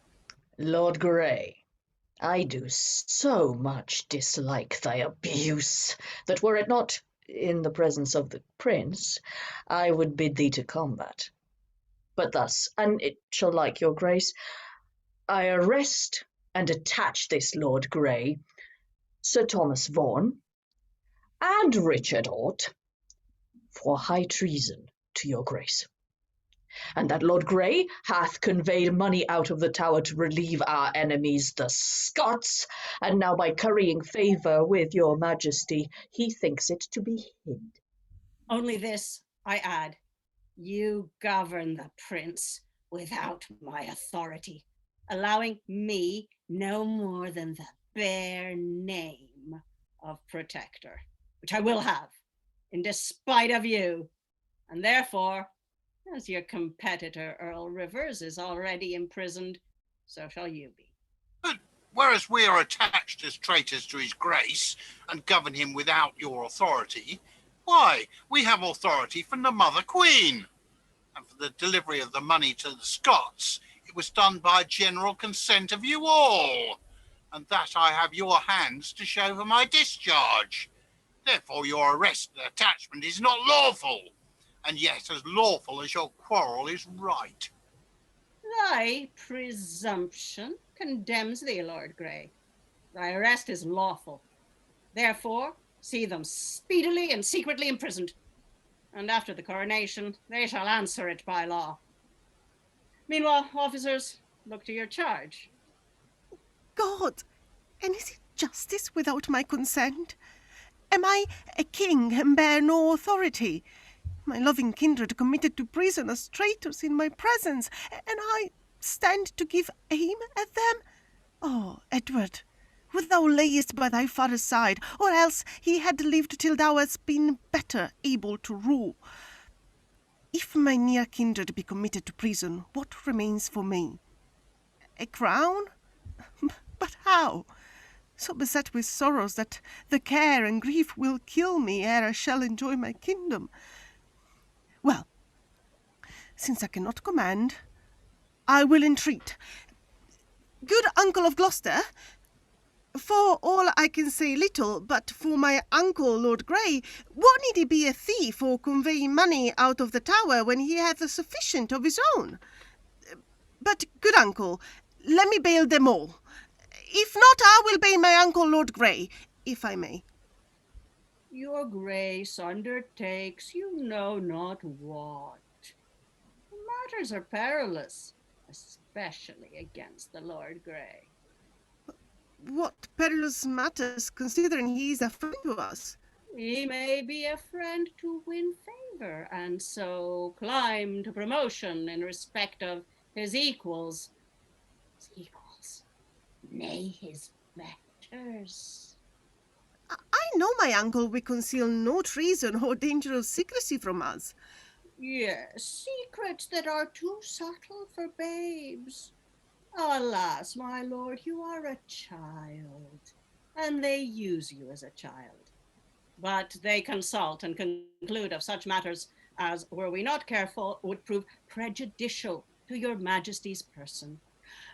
Lord Grey, I do so much dislike thy abuse, that were it not in the presence of the prince, I would bid thee to combat. But thus, and it shall like your grace, I arrest and attach this Lord Grey, Sir Thomas Vaughan, and Richard Haute, for high treason to your grace. And that Lord Grey hath conveyed money out of the Tower to relieve our enemies, the Scots, and now by currying favour with your majesty, he thinks it to be hid. Only this I add, you govern the prince without my authority, allowing me no more than the bare name of protector, which I will have, in despite of you, and therefore, as your competitor Earl Rivers is already imprisoned, so shall you be. But whereas we are attached as traitors to his grace and govern him without your authority, why, we have authority from the Mother Queen. And for the delivery of the money to the Scots, it was done by general consent of you all. And that I have your hands to show for my discharge. Therefore your arrest and attachment is not lawful, and yet as lawful as your quarrel is right. Thy presumption condemns thee, Lord Grey. Thy arrest is lawful. Therefore, see them speedily and secretly imprisoned, and after the coronation they shall answer it by law. Meanwhile, officers, look to your charge. God, and is it justice without my consent? Am I a king and bear no authority? My loving kindred committed to prison as traitors in my presence, and I stand to give aim at them? Oh, Edward, would thou layest by thy father's side, or else he had lived till thou hast been better able to rule. If my near kindred be committed to prison, what remains for me? A crown? But how? So beset with sorrows that the care and grief will kill me ere I shall enjoy my kingdom. Well, since I cannot command, I will entreat. Good uncle of Gloucester, for all I can say little, but for my uncle Lord Grey, what need he be a thief or conveying money out of the Tower when he hath a sufficient of his own? But, good uncle, let me bail them all. If not, I will bail my uncle Lord Grey, if I may. Your grace undertakes you know not what. Matters are perilous, especially against the Lord Grey. What perilous matters, considering he is a friend to us? He may be a friend to win favour, and so climb to promotion in respect of his equals. His equals, nay, his betters. I know my uncle will conceal no treason or dangerous secrecy from us. Yes, secrets that are too subtle for babes. Alas, my lord, you are a child, and they use you as a child. But they consult and conclude of such matters as, were we not careful, would prove prejudicial to your majesty's person.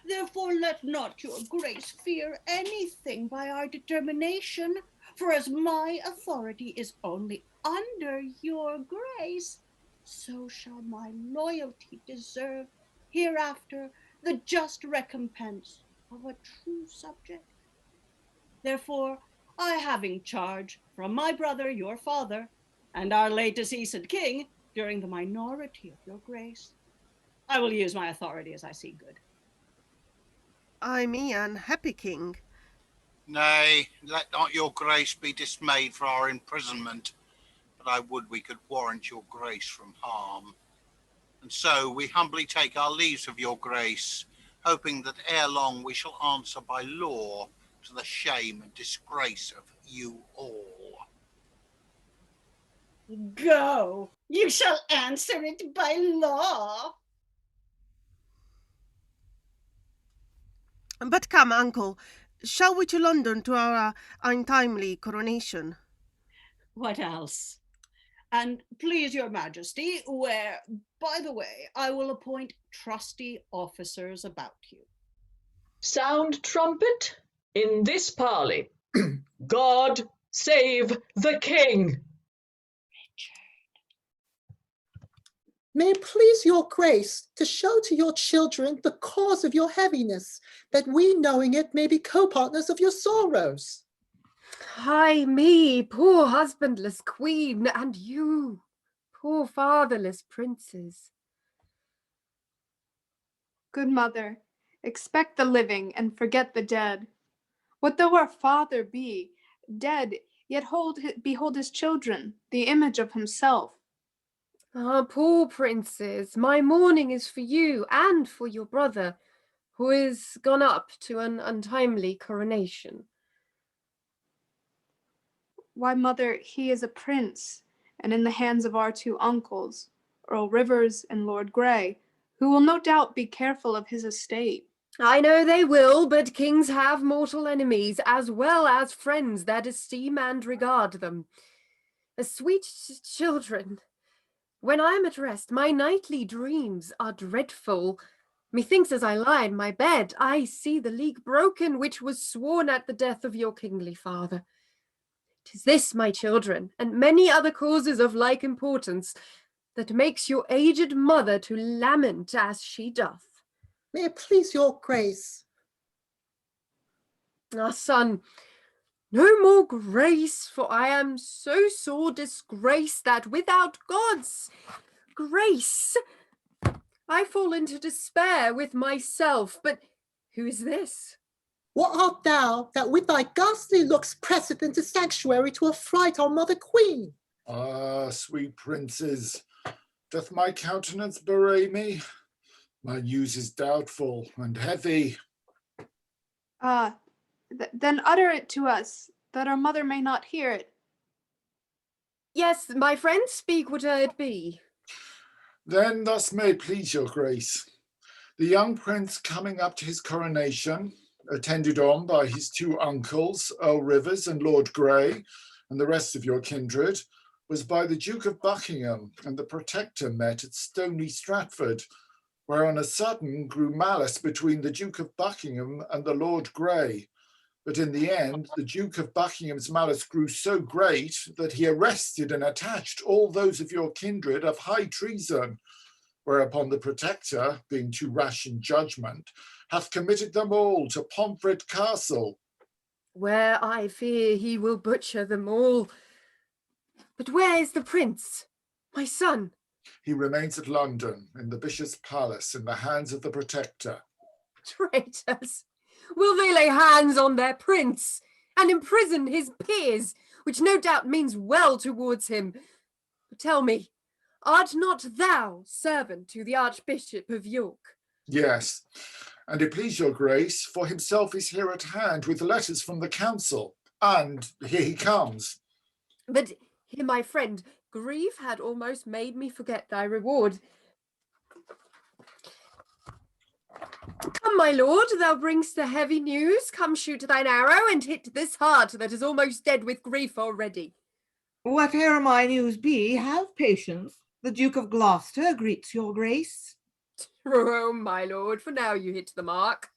Therefore let not your grace fear anything by our determination, for as my authority is only under your grace, so shall my loyalty deserve hereafter the just recompense of a true subject. Therefore, I having charge from my brother, your father, and our late deceased king, during the minority of your grace, I will use my authority as I see good. I me unhappy king. Nay, let not your grace be dismayed for our imprisonment, but I would we could warrant your grace from harm. And so we humbly take our leaves of your grace, hoping that ere long we shall answer by law to the shame and disgrace of you all. Go, you shall answer it by law. But come, uncle, shall we to London to our untimely coronation? What else? And please your majesty, where, by the way, I will appoint trusty officers about you. Sound trumpet in this parley. God save the king. May it please your grace to show to your children the cause of your heaviness, that we, knowing it, may be co-partners of your sorrows. Ay me, poor husbandless queen, and you, poor fatherless princes. Good mother, expect the living and forget the dead. What though our father be dead, yet behold his children, the image of himself. Ah, poor princes, my mourning is for you and for your brother, who is gone up to an untimely coronation. Why, mother, he is a prince, and in the hands of our two uncles, Earl Rivers and Lord Grey, who will no doubt be careful of his estate. I know they will, but kings have mortal enemies, as well as friends that esteem and regard them. Sweet children, when I am at rest, my nightly dreams are dreadful. Methinks as I lie in my bed, I see the league broken, which was sworn at the death of your kingly father. 'Tis this, my children, and many other causes of like importance, that makes your aged mother to lament as she doth. May it please your grace. Ah, son, no more grace, for I am so sore disgraced that without God's grace I fall into despair with myself. But who is this? What art thou, that with thy ghastly looks presseth into sanctuary to affright our mother queen? Ah, sweet princes, doth my countenance bewray me? My news is doubtful and heavy. Then utter it to us, that our mother may not hear it. Yes, my friend, speak whate'er it be. Then thus may it please your grace. The young prince coming up to his coronation, attended on by his two uncles, Earl Rivers and Lord Grey, and the rest of your kindred, was by the Duke of Buckingham and the Protector met at Stony Stratford, where on a sudden grew malice between the Duke of Buckingham and the Lord Grey. But in the end, the Duke of Buckingham's malice grew so great that he arrested and attached all those of your kindred of high treason, whereupon the Protector, being too rash in judgment, hath committed them all to Pomfret Castle. Where I fear he will butcher them all. But where is the prince, my son? He remains at London, in the Bishop's Palace, in the hands of the Protector. Traitors! Will they lay hands on their prince and imprison his peers, which no doubt means well towards him? But tell me, art not thou servant to the Archbishop of York? Yes, and it please your grace, for himself is here at hand with letters from the council, and here he comes. But here, my friend, grief had almost made me forget thy reward. Come, my lord, thou bringst the heavy news. Come, shoot thine arrow and hit this heart that is almost dead with grief already. Whate'er my news be, have patience. The Duke of Gloucester greets your grace. Oh, my lord, for now you hit the mark.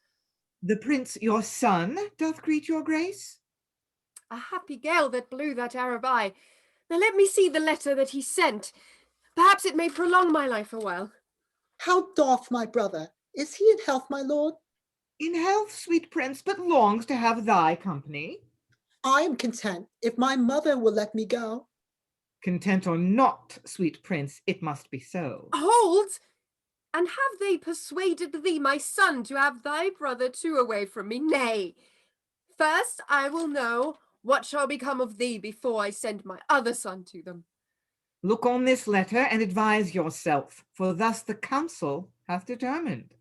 The prince your son doth greet your grace. A happy gale that blew that arrow by. Now let me see the letter that he sent. Perhaps it may prolong my life a while. How doth my brother? Is he in health, my lord? In health, sweet prince, but longs to have thy company. I am content if my mother will let me go. Content or not, sweet prince, it must be so. Hold! And have they persuaded thee, my son, to have thy brother too away from me? Nay. First I will know what shall become of thee before I send my other son to them. Look on this letter and advise yourself, for thus the council hath determined.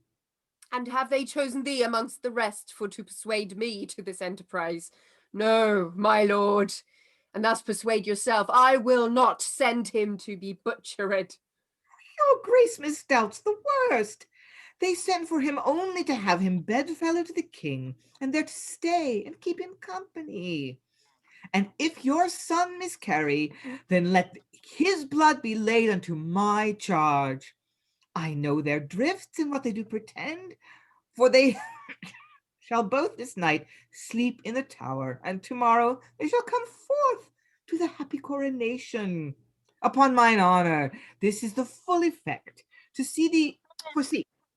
And have they chosen thee amongst the rest for to persuade me to this enterprise? No, my lord, and thus persuade yourself. I will not send him to be butchered. Your grace misdoubts the worst. They sent for him only to have him bedfellow to the king, and there to stay and keep him company. And if your son miscarry, then let his blood be laid unto my charge. I know their drifts and what they do pretend, for they shall both this night sleep in the tower, and tomorrow they shall come forth to the happy coronation. Upon mine honor, this is the full effect. For see,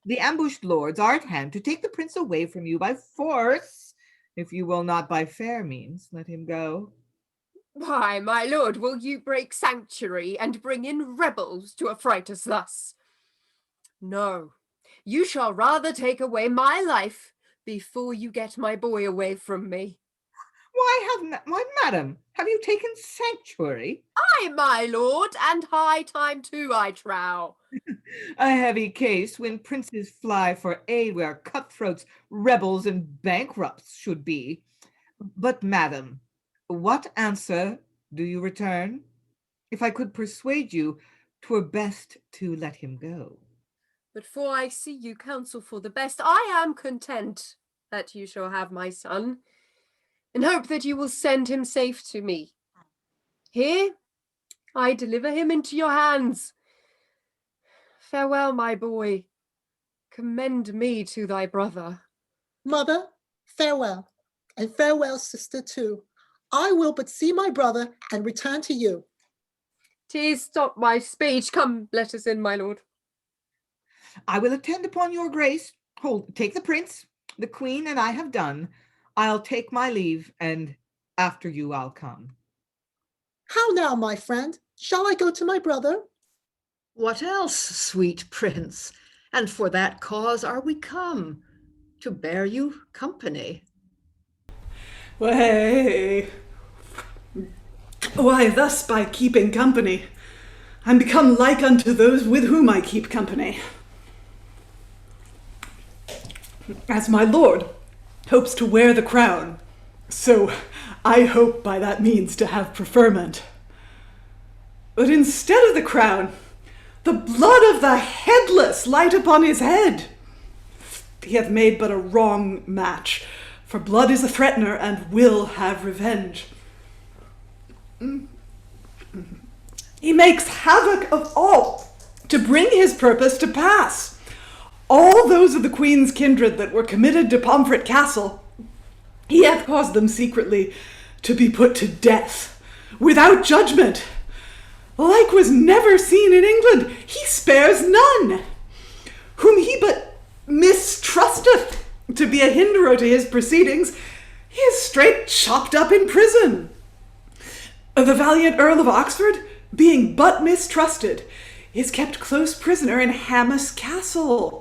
the ambushed lords are at hand to take the prince away from you by force, if you will not by fair means let him go. Why, my lord, will you break sanctuary and bring in rebels to affright us thus? No, you shall rather take away my life before you get my boy away from me. Why, madam, have you taken sanctuary? Aye, my lord, and high time too, I trow. A heavy case when princes fly for aid where cutthroats, rebels, and bankrupts should be. But, madam, what answer do you return? If I could persuade you, 'twere best to let him go. But for I see you counsel for the best, I am content that you shall have my son, and hope that you will send him safe to me. Here, I deliver him into your hands. Farewell, my boy. Commend me to thy brother. Mother, farewell, and farewell, sister, too. I will but see my brother and return to you. 'Tis stop my speech. Come, let us in, my lord. I will attend upon your grace. Hold, take the prince, the queen, and I have done. I'll take my leave, and after you I'll come. How now, my friend? Shall I go to my brother? What else, sweet prince? And for that cause are we come, to bear you company. Why, thus by keeping company, I'm become like unto those with whom I keep company. As my lord hopes to wear the crown, so I hope by that means to have preferment. But instead of the crown, the blood of the headless light upon his head. He hath made but a wrong match, for blood is a threatener and will have revenge. He makes havoc of all to bring his purpose to pass. All those of the queen's kindred that were committed to Pomfret Castle, he hath caused them secretly to be put to death, without judgment. Like was never seen in England. He spares none. Whom he but mistrusteth to be a hinderer to his proceedings, he is straight chopped up in prison. The valiant Earl of Oxford, being but mistrusted, is kept close prisoner in Hammas Castle.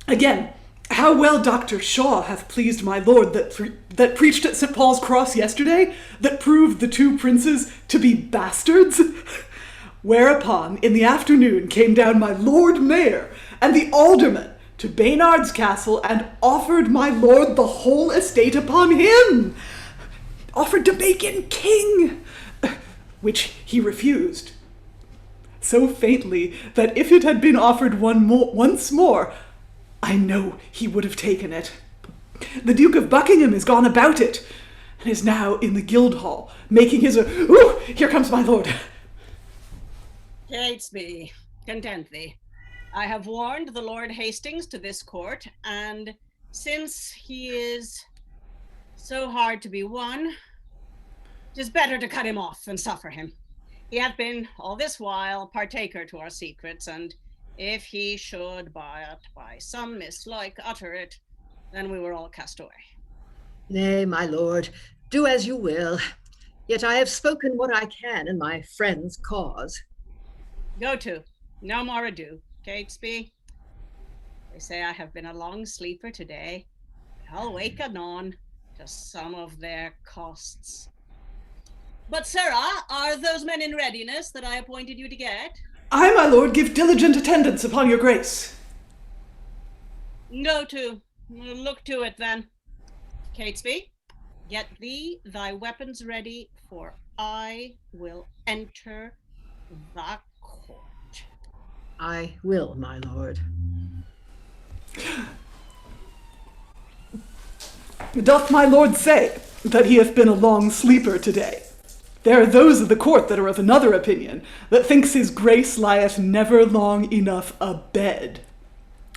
Again, how well Dr. Shaw hath pleased my lord that preached at St. Paul's Cross yesterday, that proved the two princes to be bastards. Whereupon, in the afternoon, came down my Lord Mayor and the alderman to Baynard's Castle and offered my lord the whole estate upon him. Offered to make him king, which he refused. So faintly that if it had been offered once more, I know he would have taken it. The Duke of Buckingham is gone about it, and is now in the Guildhall, making his... Ooh, here comes my lord. Catesby, content thee. I have warned the Lord Hastings to this court, and since he is so hard to be won, 'tis better to cut him off and suffer him. He hath been all this while partaker to our secrets, and If he should by some mislike utter it, then we were all cast away. Nay, my lord, do as you will. Yet I have spoken what I can in my friend's cause. Go to. No more ado. Catesby, they say I have been a long sleeper today. I'll wake anon to some of their costs. But, sirrah, are those men in readiness that I appointed you to get? I, my lord, give diligent attendance upon your grace. Go to. Look to it, then. Catesby, get thee thy weapons ready, for I will enter the court. I will, my lord. Doth my lord say that he hath been a long sleeper today? There are those of the court that are of another opinion, that thinks his grace lieth never long enough abed.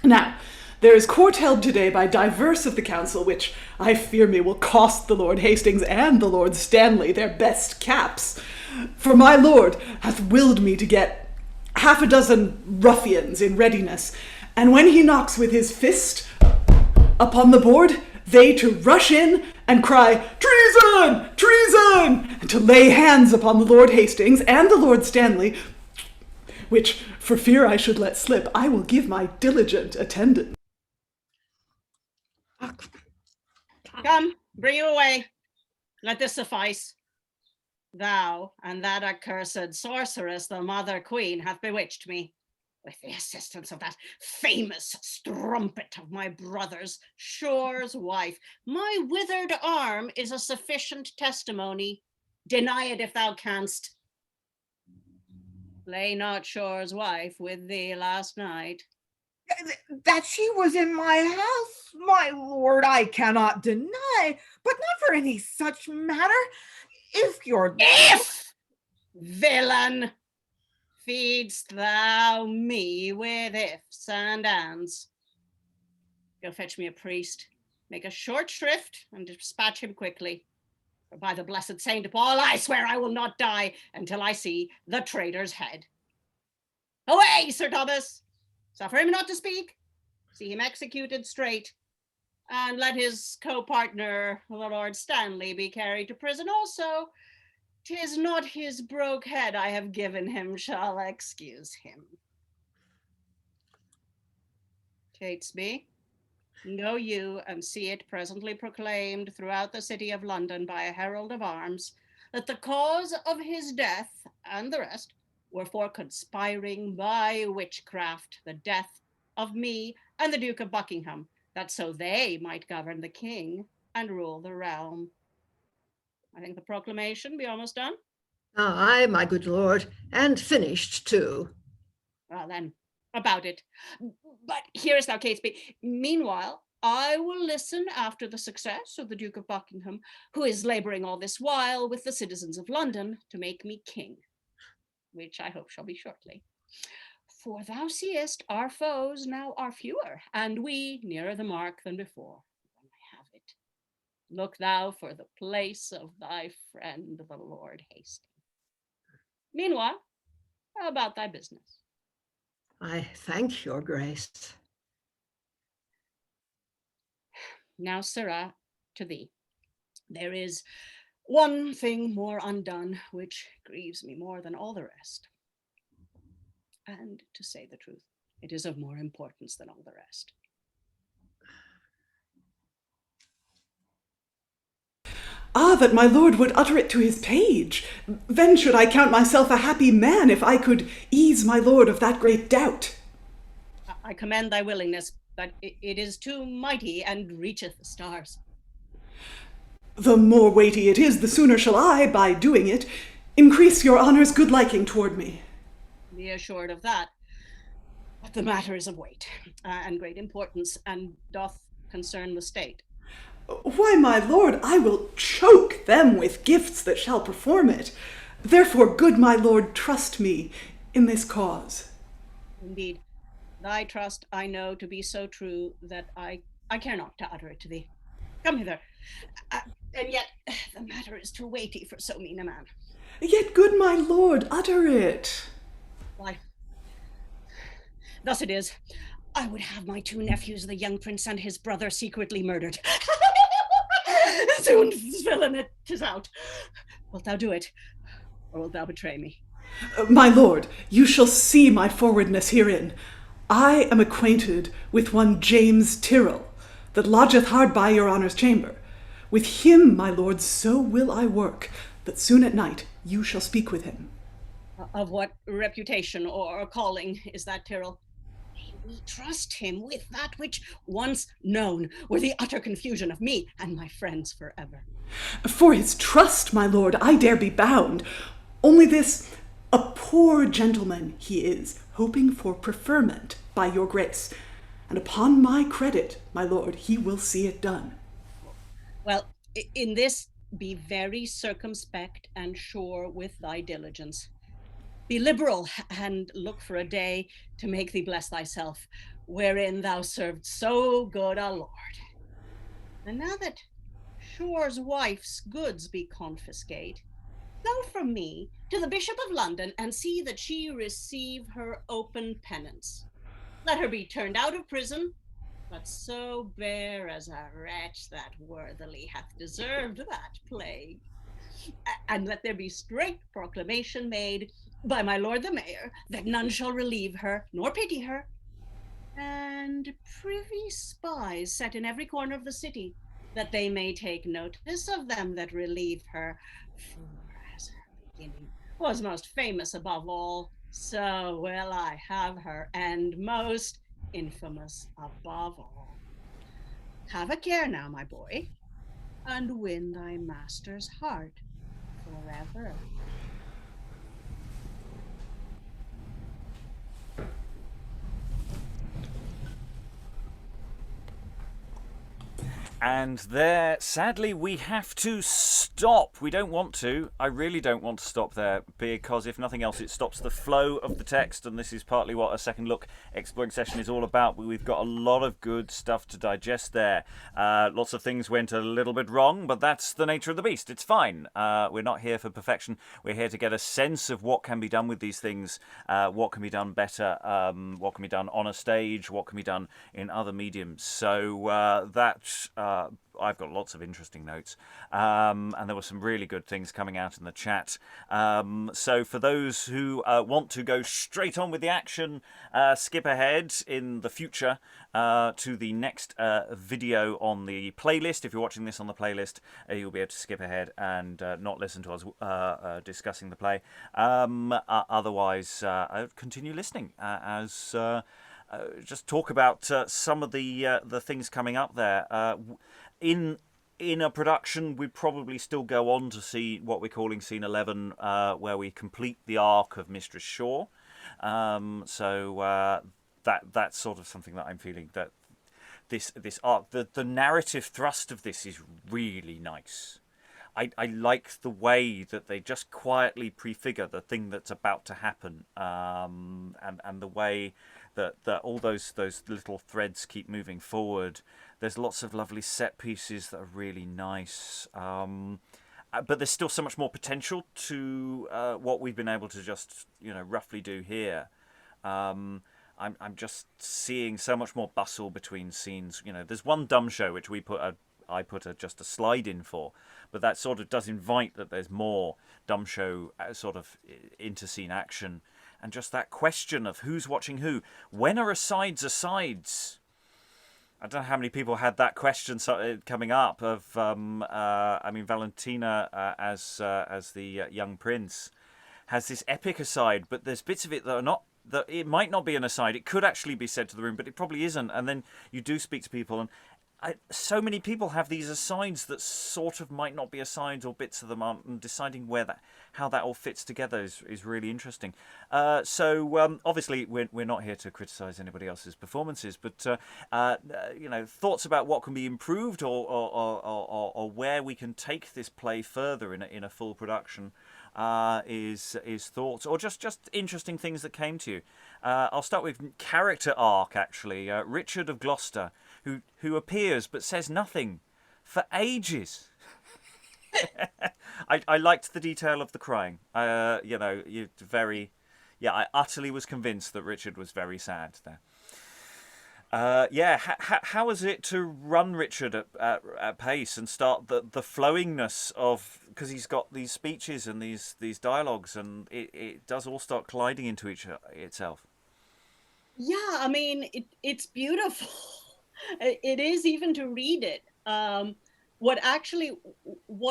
Now, there is court held today by divers of the council, which I fear me will cost the Lord Hastings and the Lord Stanley their best caps. For my lord hath willed me to get 6 ruffians in readiness, and when he knocks with his fist upon the board, they to rush in and cry, "Treason! Treason!" and to lay hands upon the Lord Hastings and the Lord Stanley, which, for fear I should let slip, I will give my diligent attendance. Come, bring him away. Let this suffice. Thou and that accursed sorceress, the Mother Queen, hath bewitched me. With the assistance of that famous strumpet of my brother's, Shore's wife, my withered arm is a sufficient testimony. Deny it if thou canst. Lay not Shore's wife with thee last night? That she was in my house, my lord, I cannot deny, but not for any such matter. If, villain, feedst thou me with ifs and ands? Go fetch me a priest, make a short shrift, and dispatch him quickly. For by the blessed Saint Paul, I swear I will not die until I see the traitor's head. Away, Sir Thomas! Suffer him not to speak. See him executed straight. And let his co-partner, the Lord Stanley, be carried to prison also. 'Tis not his broke head I have given him shall excuse him. Catesby, go you and see it presently proclaimed throughout the city of London by a herald of arms that the cause of his death and the rest were for conspiring by witchcraft the death of me and the Duke of Buckingham, that so they might govern the king and rule the realm. I think the proclamation be almost done. Aye, my good lord, and finished too. Well then, about it. But hearest thou, Catesby, meanwhile, I will listen after the success of the Duke of Buckingham, who is labouring all this while with the citizens of London to make me king, which I hope shall be shortly. For thou seest, our foes now are fewer, and we nearer the mark than before. When I have it, look thou for the place of thy friend, the Lord Hastings. Meanwhile, how about thy business? I thank your grace. Now, sirrah, to thee. There is one thing more undone, which grieves me more than all the rest. And to say the truth, it is of more importance than all the rest. Ah, that my lord would utter it to his page. Then should I count myself a happy man if I could ease my lord of that great doubt. I commend thy willingness, but it is too mighty and reacheth the stars. The more weighty it is, the sooner shall I, by doing it, increase your honour's good liking toward me. Be assured of that. But the matter is of weight and great importance, and doth concern the state. Why, my lord, I will choke them with gifts that shall perform it. Therefore, good my lord, trust me in this cause. Indeed, thy trust I know to be so true that I care not to utter it to thee. Come hither. And yet the matter is too weighty for so mean a man. Yet, good my lord, utter it. Why, Thus it is. I would have my 2 nephews, the young prince and his brother, secretly murdered. Soon, villain, it is out. Wilt thou do it, or wilt thou betray me? My lord, you shall see my forwardness herein. I am acquainted with one James Tyrell, that lodgeth hard by your honour's chamber. With him, my lord, so will I work, that soon at night you shall speak with him. Of what reputation or calling is that Tyrell? We trust him with that which, once known, were the utter confusion of me and my friends forever. For his trust, my lord, I dare be bound. Only this, a poor gentleman he is, hoping for preferment by your grace. And upon my credit, my lord, he will see it done. Well, in this be very circumspect and sure with thy diligence. Be liberal, and look for a day to make thee bless thyself, wherein thou served so good a lord. And now that Shore's wife's goods be confiscate, go from me to the Bishop of London, and see that she receive her open penance. Let her be turned out of prison, but so bear as a wretch that worthily hath deserved that plague. And let there be straight proclamation made by my lord the mayor, that none shall relieve her, nor pity her, and privy spies set in every corner of the city, that they may take notice of them that relieve her, for as her beginning was most famous above all, so will I have her end most infamous above all. Have a care now, my boy, and win thy master's heart forever. And there, sadly, we have to stop. We don't want to. I really don't want to stop there, because if nothing else, it stops the flow of the text, and this is partly what a second look exploring session is all about. We've got a lot of good stuff to digest there. Lots of things went a little bit wrong, but that's the nature of the beast. It's fine. We're not here for perfection. We're here to get a sense of what can be done with these things, what can be done better, what can be done on a stage, what can be done in other mediums. So I've got lots of interesting notes, and there were some really good things coming out in the chat. So for those who want to go straight on with the action, skip ahead in the future to the next video on the playlist. If you're watching this on the playlist, you'll be able to skip ahead and not listen to us discussing the play. Otherwise, continue listening as just talk about some of the things coming up there. In a production, we probably still go on to see what we're calling Scene 11, where we complete the arc of Mistress Shaw. So that's sort of something that I'm feeling, that this arc, the narrative thrust of this is really nice. I like the way that they just quietly prefigure the thing that's about to happen, and the way that all those little threads keep moving forward. There's lots of lovely set pieces that are really nice, but there's still so much more potential to what we've been able to just roughly do here. I'm just seeing so much more bustle between scenes. There's one dumb show which I put just a slide in for, but that sort of does invite that there's more dumb show sort of inter-scene action, and just that question of who's watching who. When are asides asides? I don't know how many people had that question coming up of, Valentina as the young prince has this epic aside, but there's bits of it that are not, that it might not be an aside. It could actually be said to the room, but it probably isn't. And then you do speak to people, and so many people have these asides that sort of might not be asides, or bits of them aren't, and deciding how that all fits together is really interesting. So obviously we're not here to criticise anybody else's performances, but thoughts about what can be improved, or where we can take this play further in a full production is thoughts, or just interesting things that came to you. I'll start with character arc, actually. Richard of Gloucester, who appears but says nothing for ages. I liked the detail of the crying. I utterly was convinced that Richard was very sad there. How is it to run Richard at pace and start the flowingness of, because he's got these speeches and these dialogues, and it does all start colliding into itself. Yeah, I mean, it's beautiful. It is, even to read it. What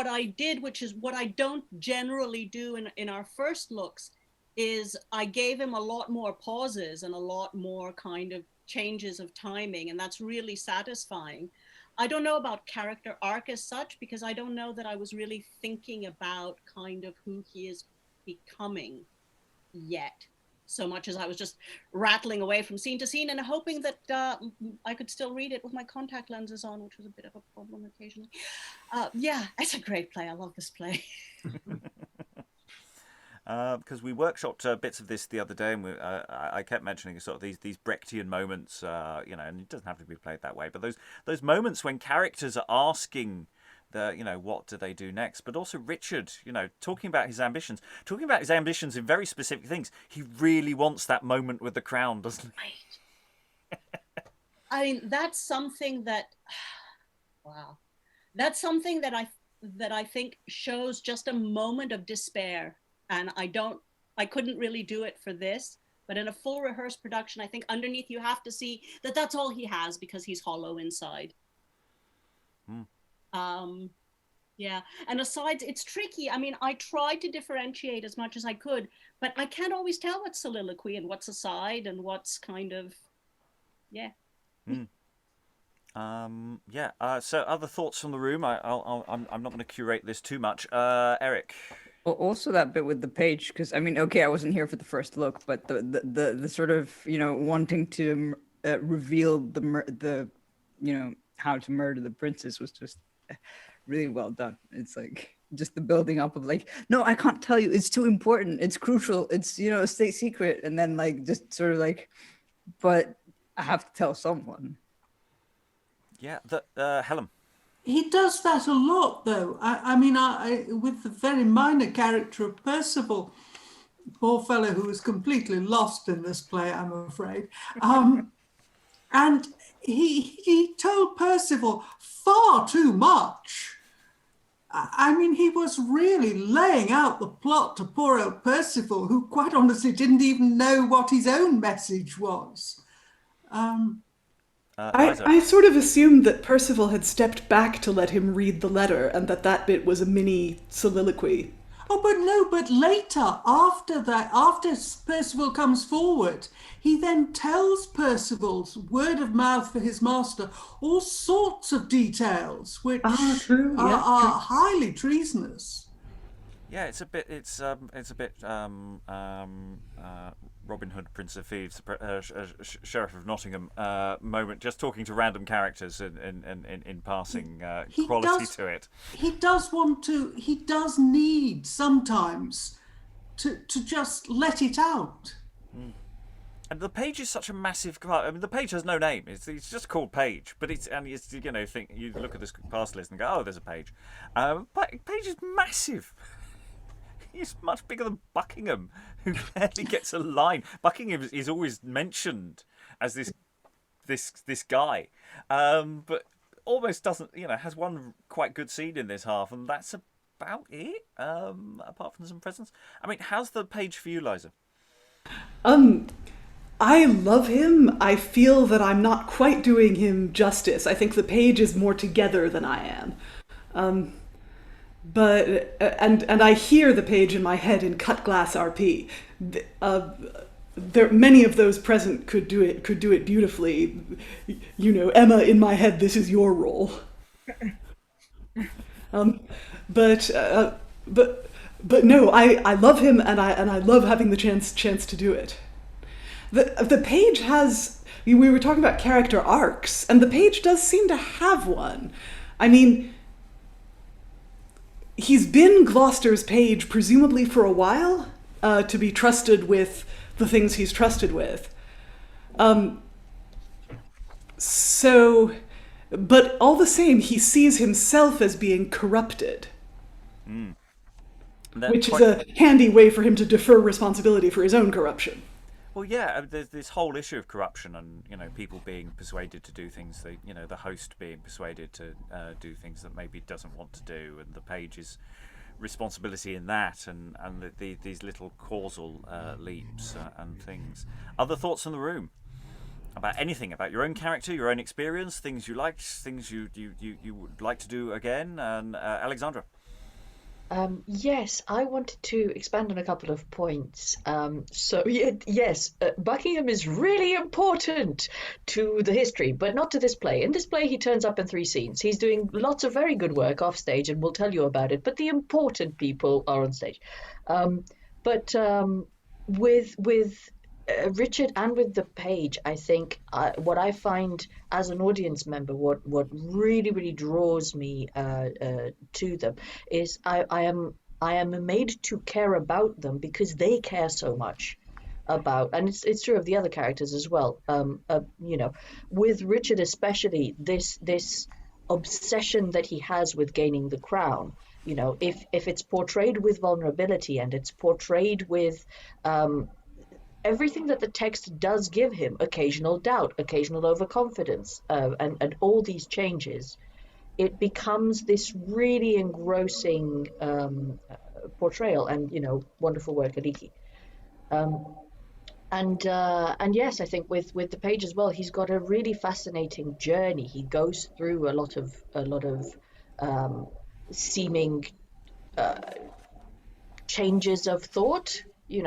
I did, which is what I don't generally do in our first looks, is I gave him a lot more pauses and a lot more kind of changes of timing, and that's really satisfying. I don't know about character arc as such, because I don't know that I was really thinking about kind of who he is becoming yet, so much as I was just rattling away from scene to scene and hoping that I could still read it with my contact lenses on, which was a bit of a problem occasionally. Yeah, it's a great play. I love this play. Because we workshopped bits of this the other day, and I kept mentioning sort of these Brechtian moments, and it doesn't have to be played that way, but those moments when characters are asking what do they do next, but also Richard, talking about his ambitions in very specific things. He really wants that moment with the crown, doesn't he? I mean, that's something that, wow, that's something that I think shows just a moment of despair. And I couldn't really do it for this, but in a full rehearsed production, I think underneath you have to see that that's all he has, because he's hollow inside. Yeah, and aside, it's tricky. I mean, I tried to differentiate as much as I could, but I can't always tell what's soliloquy and what's aside and what's kind of, yeah. So other thoughts from the room? I'm not going to curate this too much. Eric. Well, also that bit with the page, because I mean, okay, I wasn't here for the first look, but the sort of wanting to reveal the how to murder the princess was just really well done. It's like just the building up of like, no, I can't tell you, it's too important, it's crucial, it's a state secret, and then like just sort of like, but I have to tell someone. Yeah, Helen. He does that a lot, though. I mean, with the very minor character of Percival, poor fellow who was completely lost in this play, I'm afraid. And he told Percival far too much. I mean, he was really laying out the plot to poor old Percival, who quite honestly didn't even know what his own message was. I sort of assumed that Percival had stepped back to let him read the letter, and that bit was a mini soliloquy. Oh, but later, after Percival comes forward, he then tells Percival's word of mouth for his master all sorts of details, which are highly treasonous. Yeah, it's a bit Robin Hood, Prince of Thieves, Sheriff of Nottingham moment, just talking to random characters in passing, quality to it. He does need sometimes to just let it out. And the page is such a massive. I mean, the page has no name. It's just called Page, but you look at this pass list and go, oh, there's a page. But page is massive. He's much bigger than Buckingham, who barely gets a line. Buckingham is always mentioned as this guy, but almost doesn't. Has one quite good scene in this half, and that's about it. Apart from some presents. I mean, how's the page for you, Liza? I love him. I feel that I'm not quite doing him justice. I think the page is more together than I am. But I hear the page in my head in cut glass RP. There many of those present could do it beautifully. Emma, in my head, this is your role. But no, I love him, and I love having the chance to do it. The page has. We were talking about character arcs, and the page does seem to have one. I mean, he's been Gloucester's page presumably for a while, to be trusted with the things he's trusted with. But all the same, he sees himself as being corrupted. Which is a handy way for him to defer responsibility for his own corruption. Well, yeah, there's this whole issue of corruption and, people being persuaded to do things, the host being persuaded to do things that maybe doesn't want to do, and the page's responsibility in that, and these little causal leaps and things. Other thoughts in the room about anything, about your own character, your own experience, things you liked, things you would like to do again, and Alexandra? Yes, I wanted to expand on a couple of points. Buckingham is really important to the history, but not to this play. In this play, he turns up in 3 scenes. He's doing lots of very good work off stage, and we'll tell you about it, but the important people are on stage. With Richard and with the page, I think what I find as an audience member, what really, really draws me to them is I am made to care about them because they care so much about, and it's true of the other characters as well. With Richard especially, this obsession that he has with gaining the crown. If it's portrayed with vulnerability and it's portrayed with everything that the text does give him, occasional doubt, occasional overconfidence, and all these changes, it becomes this really engrossing portrayal, and wonderful work, Aliki. And yes, I think with the page as well, he's got a really fascinating journey. He goes through a lot of seeming changes of thought. He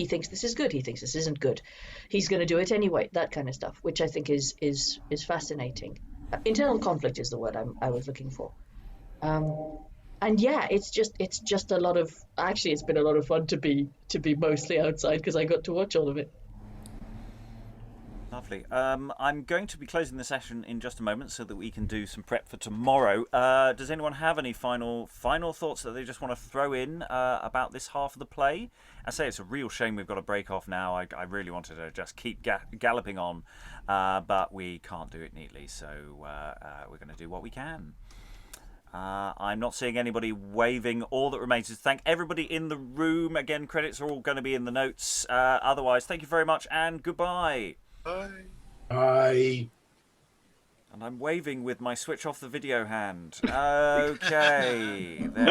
thinks this is good, he thinks this isn't good, he's going to do it anyway, that kind of stuff, which I think is fascinating. Internal conflict is the word I was looking for. And yeah, it's just a lot of, actually it's been a lot of fun to be mostly outside because I got to watch all of it. Lovely. I'm going to be closing the session in just a moment so that we can do some prep for tomorrow. Does anyone have any final thoughts that they just want to throw in about this half of the play? I say it's a real shame we've got to break off now. I really wanted to just keep galloping on, but we can't do it neatly, so we're going to do what we can. I'm not seeing anybody waving. All that remains is to thank everybody in the room. Again, credits are all going to be in the notes. Otherwise, thank you very much and goodbye. Bye. And I'm waving with my switch off the video hand. Okay. There